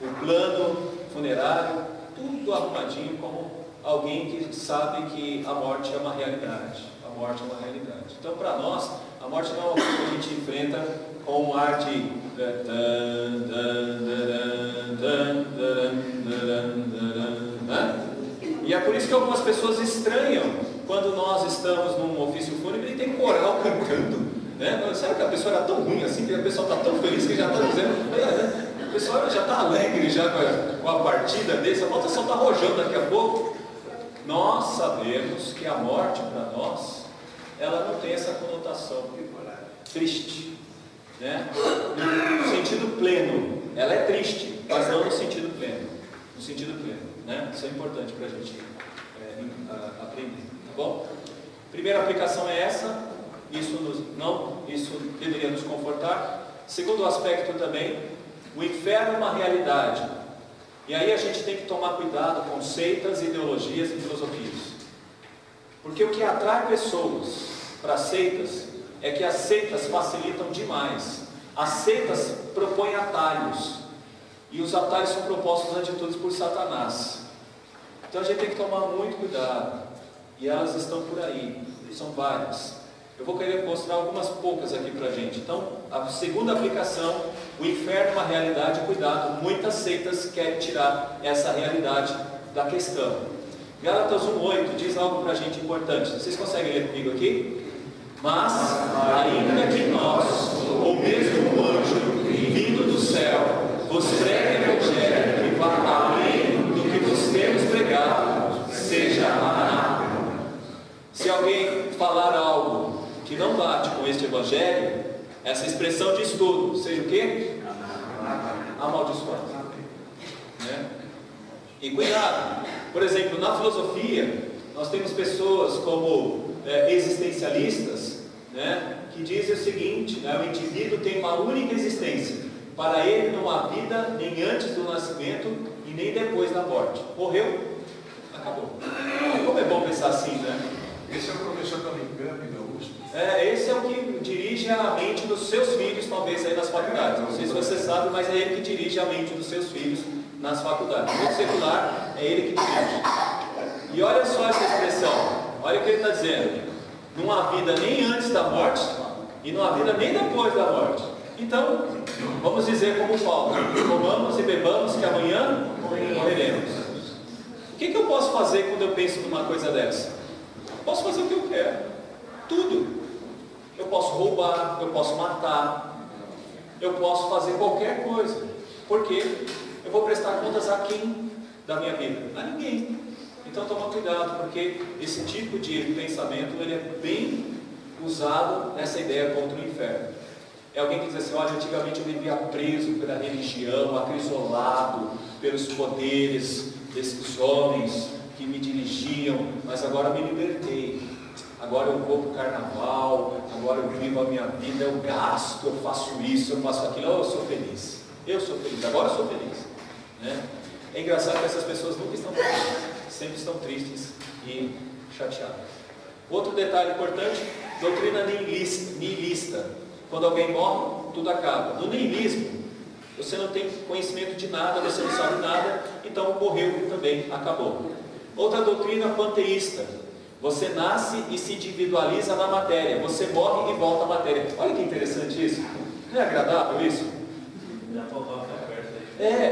o plano funerário, tudo arrumadinho, como alguém que sabe que a morte é uma realidade. A morte é uma realidade. Então, para nós, a morte não é uma coisa que a gente enfrenta com um ar de e é por isso que algumas pessoas estranham quando nós estamos num ofício fúnebre e tem coral cantando, né? Será que a pessoa era tão ruim assim, que a pessoa está tão feliz que já está dizendo, a pessoa já está alegre já com a partida dele, só falta soltar rojão daqui a pouco. Nós sabemos que a morte para nós, ela não tem essa conotação triste, né? No sentido pleno, ela é triste, mas não no sentido pleno. No sentido pleno, né? Isso é importante para a gente aprender, tá bom? Primeira aplicação é essa. Isso deveria nos confortar. Segundo aspecto também, o inferno é uma realidade. E aí a gente tem que tomar cuidado com seitas, ideologias e filosofias. Porque o que atrai pessoas para seitas é que as seitas facilitam demais. As seitas propõem atalhos. E os atalhos são propostos atitudes por Satanás. Então a gente tem que tomar muito cuidado. E elas estão por aí. São várias. Eu vou querer mostrar algumas poucas aqui para a gente. Então, a segunda aplicação, o inferno é uma realidade, cuidado. Muitas seitas querem tirar essa realidade da questão. Gálatas 1:8 diz algo para a gente importante. Vocês conseguem ler comigo aqui? Mas, ainda que nós, ou mesmo um anjo, vindo do céu, vos pregue o Evangelho que vá além do que vos temos pregado, seja anátema. Se alguém falar algo que não bate com este Evangelho, essa expressão diz tudo. Seja o quê? Amaldiçoado. Né? E cuidado. Por exemplo, na filosofia, nós temos pessoas como existencialistas, né, que dizem o seguinte, né, o indivíduo tem uma única existência. Para ele não há vida nem antes do nascimento e nem depois da morte. Morreu, acabou. Como é bom pensar assim, né? Esse é o professor da Unicamp, da USP. Esse é o que dirige a mente dos seus filhos, talvez aí nas faculdades. Não sei se você sabe, mas é ele que dirige a mente dos seus filhos nas faculdades. No secular, é ele que dirige. E olha só essa expressão, olha o que ele está dizendo. Não há vida nem antes da morte e não há vida nem depois da morte. Então, vamos dizer como Paulo: comamos e bebamos que amanhã morreremos. O que eu posso fazer quando eu penso numa coisa dessa? Posso fazer o que eu quero, tudo. Eu posso roubar, eu posso matar, eu posso fazer qualquer coisa, porque eu vou prestar contas a quem da minha vida? A ninguém. Então toma cuidado, porque esse tipo de pensamento ele é bem usado nessa ideia contra o inferno. É alguém que diz assim: olha, antigamente eu vivia preso pela religião, acrisolado pelos poderes desses homens que me dirigiam, mas agora me libertei. Agora eu vou para o carnaval, agora eu vivo a minha vida, eu gasto, eu faço isso, eu faço aquilo, eu sou feliz. Eu sou feliz, agora eu sou feliz. Né? É engraçado que essas pessoas nunca estão felizes, sempre estão tristes e chateadas. Outro detalhe importante: doutrina nihilista. Quando alguém morre, tudo acaba. No nihilismo, você não tem conhecimento de nada, você não sabe nada, então morreu também, acabou. Outra doutrina panteísta: você nasce e se individualiza na matéria, você morre e volta à matéria. Olha que interessante isso. Não é agradável isso?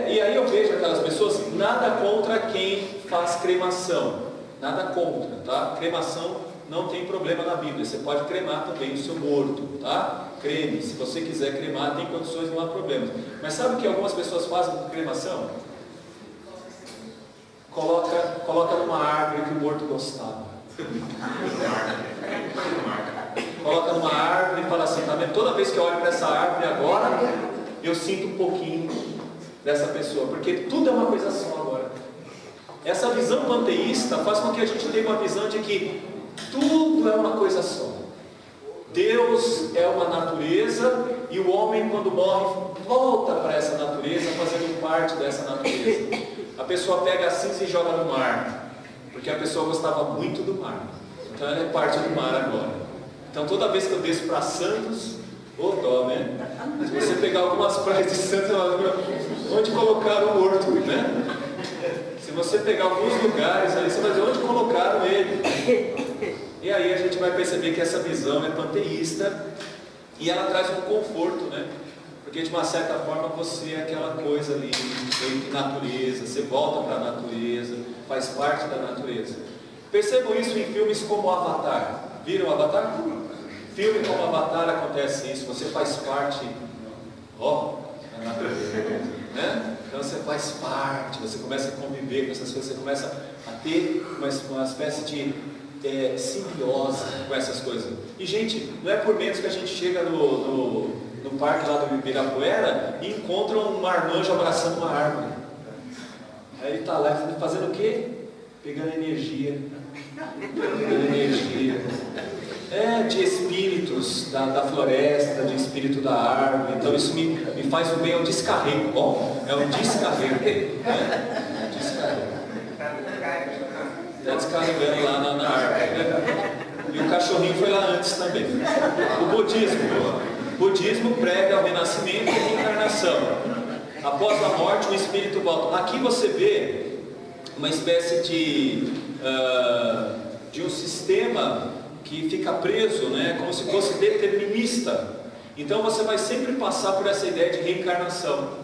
E aí eu vejo aquelas pessoas, nada contra quem faz cremação, nada contra, tá? Cremação não tem problema na Bíblia, você pode cremar também o seu morto, tá? Creme, se você quiser cremar, tem condições, não há problema. Mas sabe o que algumas pessoas fazem com cremação? Coloca numa árvore que o morto gostava. Coloca numa árvore e fala assim: tá vendo? Toda vez que eu olho para essa árvore agora, eu sinto um pouquinho dessa pessoa, porque tudo é uma coisa só agora. Essa visão panteísta faz com que a gente tenha uma visão de que tudo é uma coisa só. Deus é uma natureza e o homem, quando morre, volta para essa natureza, fazendo parte dessa natureza. A pessoa pega a cinza e joga no mar, porque a pessoa gostava muito do mar, então ela é parte do mar agora. Então toda vez que eu desço para Santos, dó, né? Se você pegar algumas praias de Santos, onde colocaram o morto, né? Se você pegar alguns lugares ali, você vai dizer onde colocaram ele. E aí a gente vai perceber que essa visão é panteísta e ela traz um conforto, né? Porque de uma certa forma você é aquela coisa ali, meio que natureza, você volta para a natureza, faz parte da natureza. Percebam isso em filmes como Avatar. Viram Avatar? Filme como Avatar acontece isso, você faz parte da natureza, né? Então você faz parte, você começa a conviver com essas coisas, você começa a ter uma espécie de simbiose com essas coisas. E gente, não é por menos que a gente chega no parque lá do Ibirapuera e encontra um marmanjo abraçando uma árvore. Aí ele está lá fazendo o quê? Pegando energia. De espíritos da floresta, de espírito da árvore. Então isso me faz um bem, é um descarrego. Bom, é um descarrego. Descarrego. Está descarregando lá na árvore. E o cachorrinho foi lá antes também. O budismo prega o renascimento e a reencarnação. Após a morte, o espírito volta. Aqui você vê uma espécie de um sistema que fica preso, né, como se fosse determinista. Então você vai sempre passar por essa ideia de reencarnação.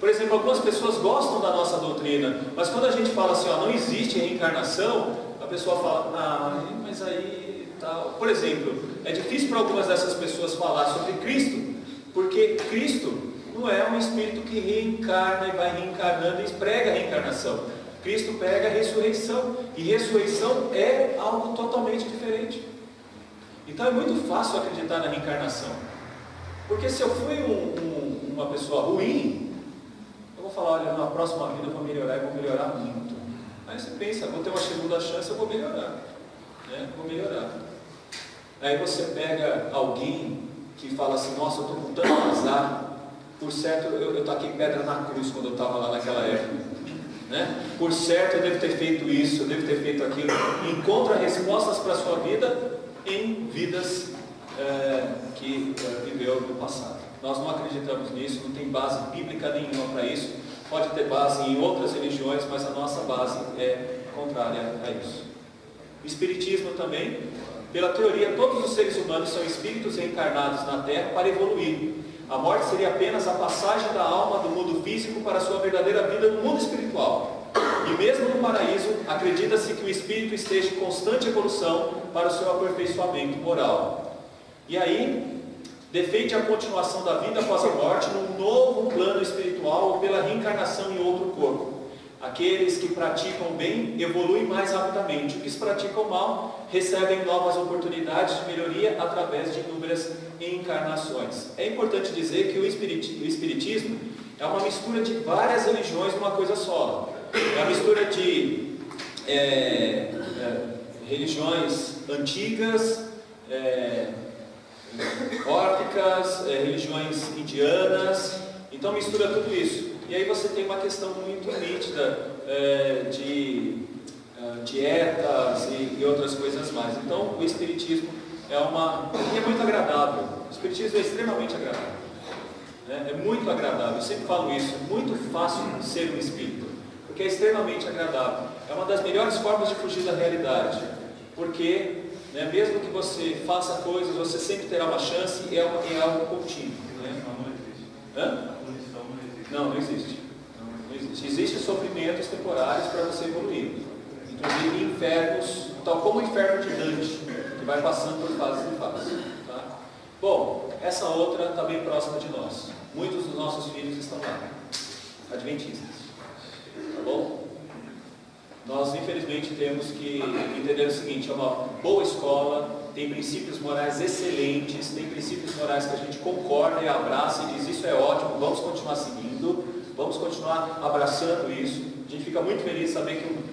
Por exemplo, algumas pessoas gostam da nossa doutrina, mas quando a gente fala assim, ó, não existe reencarnação, a pessoa fala, ah, mas aí tal. Por exemplo, é difícil para algumas dessas pessoas falar sobre Cristo, porque Cristo não é um espírito que reencarna e vai reencarnando e prega a reencarnação. Cristo prega a ressurreição, e ressurreição é algo totalmente diferente. Então é muito fácil acreditar na reencarnação, porque se eu fui uma pessoa ruim, eu vou falar, olha, na próxima vida eu vou melhorar e vou melhorar muito. Aí você pensa, vou ter uma segunda chance, eu vou melhorar, né? Vou melhorar. Aí você pega alguém que fala assim, nossa, eu estou com tanto azar, por certo eu taquei pedra na cruz quando eu estava lá naquela época, né? Por certo eu devo ter feito isso, eu devo ter feito aquilo. Encontra respostas para a sua vida em vidas que viveu no passado. Nós não acreditamos nisso, não tem base bíblica nenhuma para isso. Pode ter base em outras religiões, mas a nossa base é contrária a isso. O Espiritismo também, pela teoria, todos os seres humanos são espíritos reencarnados na Terra para evoluir. A morte seria apenas a passagem da alma do mundo físico para a sua verdadeira vida no mundo espiritual. E mesmo no paraíso, acredita-se que o espírito esteja em constante evolução para o seu aperfeiçoamento moral. E aí, defende a continuação da vida após a morte num novo plano espiritual ou pela reencarnação em outro corpo. Aqueles que praticam o bem evoluem mais rapidamente. Os que praticam o mal recebem novas oportunidades de melhoria através de inúmeras encarnações. É importante dizer que o Espiritismo é uma mistura de várias religiões numa coisa só. É uma mistura de religiões antigas, órficas, religiões indianas. Então mistura tudo isso. E aí você tem uma questão muito nítida de dietas e outras coisas mais. Então o Espiritismo é muito agradável. O Espiritismo é extremamente agradável. É muito agradável, eu sempre falo isso, é muito fácil ser um espírito, porque é extremamente agradável. É uma das melhores formas de fugir da realidade, porque mesmo que você faça coisas, você sempre terá uma chance e é algo contínuo. Não existe. Não existe. Existem sofrimentos temporários para você evoluir. Inclusive infernos, tal como o inferno de Dante, que vai passando por fases e fases. Tá? Bom, essa outra está bem próxima de nós. Muitos dos nossos filhos estão lá, adventistas. Tá bom? Nós, infelizmente, temos que entender o seguinte: é uma boa escola, tem princípios morais excelentes, tem princípios morais que a gente concorda e abraça e diz, isso é ótimo, vamos continuar seguindo, vamos continuar abraçando isso. A gente fica muito feliz de saber que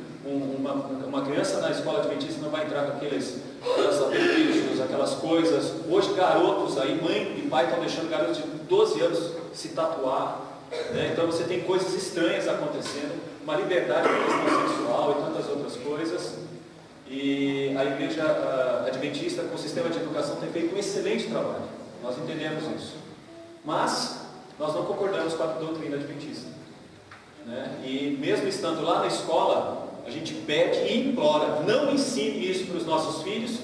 uma criança na escola adventista não vai entrar com aqueles apelidos, aquelas coisas. Hoje garotos aí, mãe e pai estão deixando garotos de 12 anos se tatuar, né? Então você tem coisas estranhas acontecendo, uma liberdade na questão sexual e tantas outras coisas. E a igreja adventista, com o sistema de educação, tem feito um excelente trabalho. Nós entendemos isso. Mas nós não concordamos com a doutrina adventista, né? E mesmo estando lá na escola, a gente pede e implora, não ensine isso para os nossos filhos,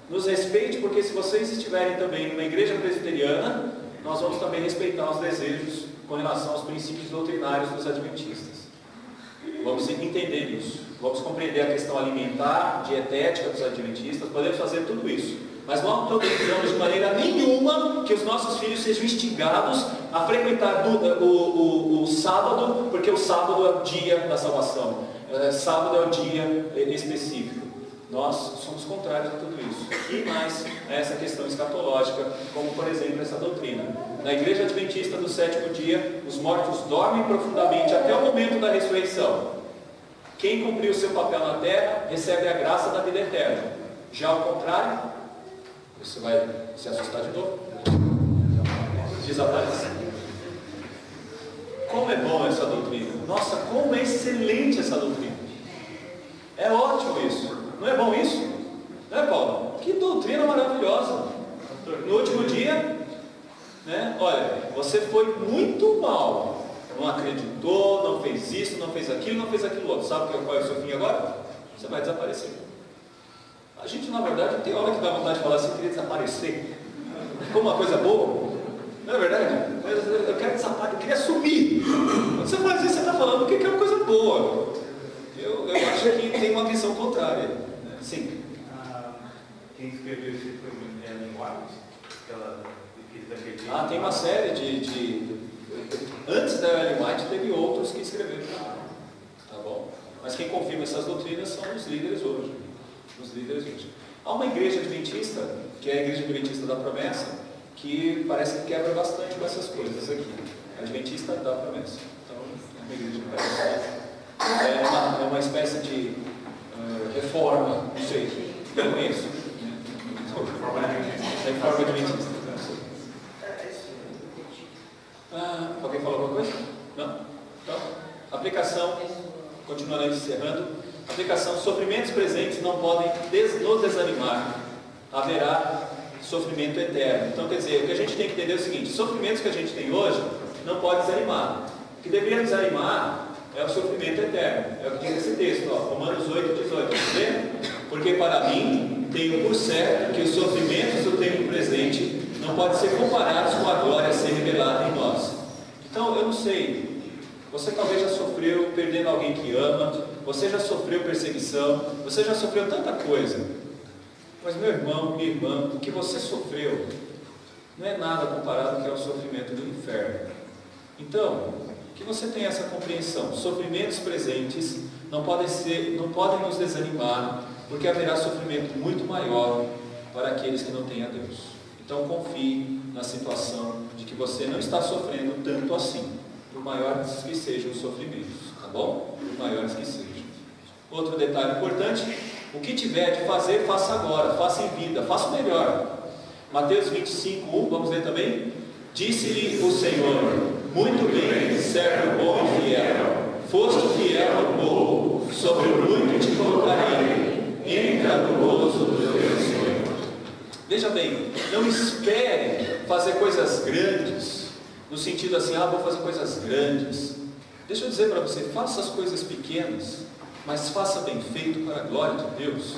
nos respeite, porque se vocês estiverem também numa igreja presbiteriana, nós vamos também respeitar os desejos com relação aos princípios doutrinários dos adventistas. Vamos entender isso, vamos compreender a questão alimentar, dietética dos adventistas, podemos fazer tudo isso, mas não autorizamos de maneira nenhuma que os nossos filhos sejam instigados a frequentar o sábado, porque o sábado é o dia da salvação, sábado é o dia específico. Nós somos contrários a tudo isso, e mais a essa questão escatológica, como por exemplo essa doutrina. Na igreja adventista do sétimo dia, os mortos dormem profundamente até o momento da ressurreição. Quem cumpriu o seu papel na terra recebe a graça da vida eterna. Já ao contrário, você vai se assustar de novo, desaparece. Como é bom essa doutrina! Nossa, como é excelente essa doutrina! É ótimo isso! Não é bom isso? Não é, Paulo? Que doutrina maravilhosa! No último dia, né? Olha, você foi muito mal, não acreditou, não fez isso, não fez aquilo outro. Sabe qual é o seu fim agora? Você vai desaparecer. A gente, na verdade, tem hora que dá vontade de falar assim, queria desaparecer, como uma coisa boa, Não é verdade? Eu quero desaparecer, eu queria sumir. Quando você faz isso, você está falando que é uma coisa boa. Eu acho que tem uma visão contrária. Sim. Quem escreveu esse livro foi Ellen White, aquela daquele. Tem uma série de... Antes da Ellen White, teve outros que escreveram. Tá bom? Mas quem confirma essas doutrinas são os líderes hoje. Há uma igreja adventista, que é a igreja adventista da promessa, que parece que quebra bastante com essas coisas aqui. Adventista da promessa. Então, é uma igreja que parece é uma espécie de reforma, não sei. Não é isso? Reforma adventista. Alguém falou alguma coisa? Não? Então, aplicação, continuando encerrando. Aplicação: sofrimentos presentes não podem nos desanimar. Haverá sofrimento eterno. Então, quer dizer, o que a gente tem que entender é o seguinte: sofrimentos que a gente tem hoje não pode desanimar. O que deveria desanimar é o sofrimento eterno. É o que diz esse texto, Romanos 8:18. Está vendo? Porque para mim, tenho por certo que os sofrimentos do tempo presente não podem ser comparados com a glória a ser revelada em nós. Então, eu não sei. Você talvez já sofreu perdendo alguém que ama, você já sofreu perseguição, você já sofreu tanta coisa. Mas, meu irmão, minha irmã, o que você sofreu não é nada comparado com o que é o sofrimento do inferno. Então, que você tenha essa compreensão: sofrimentos presentes não podem nos desanimar, porque haverá sofrimento muito maior para aqueles que não têm a Deus. Então, confie na situação de que você não está sofrendo tanto assim, por maiores que sejam os sofrimentos, tá bom? Por maiores que sejam. Outro detalhe importante: o que tiver de fazer, faça agora, faça em vida, faça o melhor. Mateus 25:1, vamos ler também? Disse-lhe o Senhor: muito bem, servo bom e fiel, foste fiel no pouco, sobre o muito te colocarei, entra no gozo do teu Senhor. Veja bem, não espere fazer coisas grandes, no sentido assim, vou fazer coisas grandes. Deixa eu dizer para você: faça as coisas pequenas, mas faça bem feito para a glória de Deus,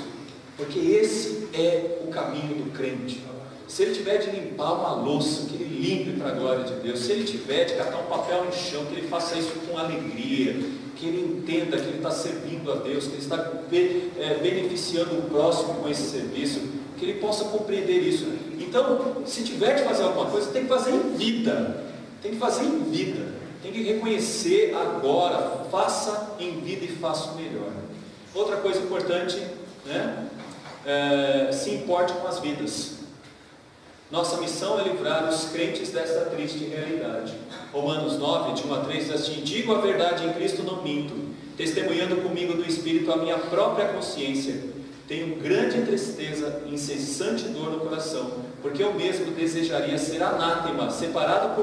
porque esse é o caminho do crente. Se ele tiver de limpar uma louça, que ele limpe para a glória de Deus. Se ele tiver de catar um papel no chão, que ele faça isso com alegria, que ele entenda que ele está servindo a Deus, que ele está beneficiando o próximo com esse serviço, que ele possa compreender isso. Então, se tiver de fazer alguma coisa, tem que fazer em vida, tem que reconhecer agora, faça em vida e faça o melhor. Outra coisa importante, né? Se importe com as vidas. Nossa missão é livrar os crentes desta triste realidade. Romanos 9, de 1 a 3 diz assim: digo a verdade em Cristo, não minto, testemunhando comigo do Espírito a minha própria consciência. Tenho grande tristeza e incessante dor no coração, porque eu mesmo desejaria ser anátema, separado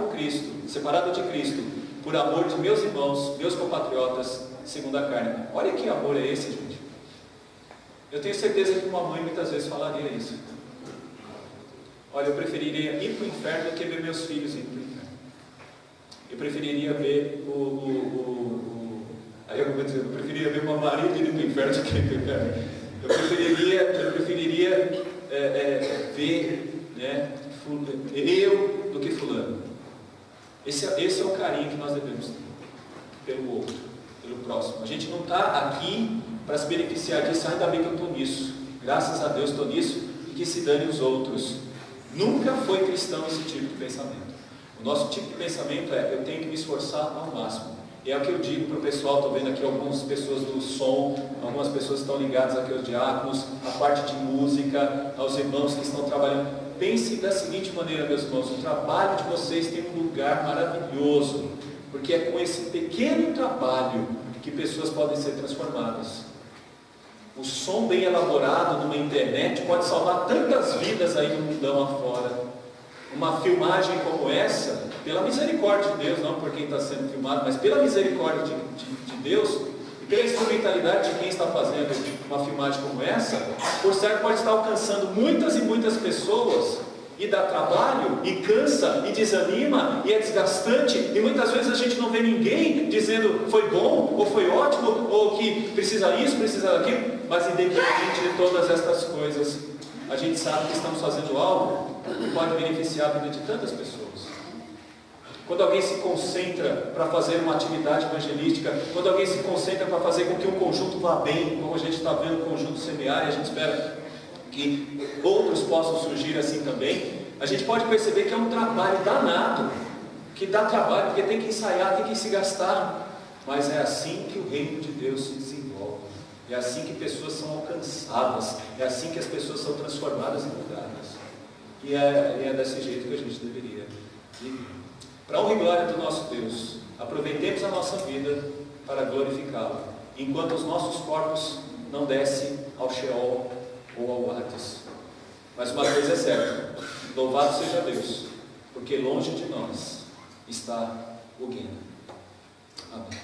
de Cristo, por amor de meus irmãos, meus compatriotas, segundo a carne. Olha que amor é esse, gente. Eu tenho certeza que uma mãe muitas vezes falaria isso. Olha, eu preferiria ir para o inferno do que ver meus filhos indo para o inferno. Eu preferiria ver eu preferia ver uma marido indo para o inferno do que ir para o inferno. Eu preferiria ver, né, eu do que fulano. Esse é o carinho que nós devemos ter pelo outro, pelo próximo. A gente não está aqui para se beneficiar disso. Ainda bem que eu estou nisso, graças a Deus estou nisso, e que se dane os outros. Nunca foi cristão esse tipo de pensamento. O nosso tipo de pensamento é: eu tenho que me esforçar ao máximo. E é o que eu digo para o pessoal. Estou vendo aqui algumas pessoas do som, algumas pessoas que estão ligadas aqui aos diáconos, a parte de música, aos irmãos que estão trabalhando. Pense da seguinte maneira, meus irmãos: o trabalho de vocês tem um lugar maravilhoso, porque é com esse pequeno trabalho que pessoas podem ser transformadas. O som bem elaborado numa internet pode salvar tantas vidas aí no mundão afora. Uma filmagem como essa, pela misericórdia de Deus, não por quem está sendo filmado, mas pela misericórdia de Deus e pela instrumentalidade de quem está fazendo uma filmagem como essa, por certo pode estar alcançando muitas e muitas pessoas, e dá trabalho, e cansa, e desanima, e é desgastante, e muitas vezes a gente não vê ninguém dizendo foi bom, ou foi ótimo, ou que precisa isso, precisa daquilo. Mas independente de todas estas coisas, a gente sabe que estamos fazendo algo que pode beneficiar a vida de tantas pessoas. quando alguém se concentra para fazer uma atividade evangelística, quando alguém se concentra para fazer com que um conjunto vá bem, como a gente está vendo o conjunto semear, e a gente espera que outros possam surgir assim também, a gente pode perceber que é um trabalho danado, que dá trabalho, porque tem que ensaiar, tem que se gastar, mas é assim que o reino de Deus se desenvolve, é assim que pessoas são alcançadas, é assim que as pessoas são transformadas e mudadas, e é desse jeito que a gente deveria viver. Para a honra e glória do nosso Deus, aproveitemos a nossa vida para glorificá-lo, enquanto os nossos corpos não descem ao Sheol ou ao Hades. Mas uma coisa é certa, louvado seja Deus, porque longe de nós está o Guena. Amém.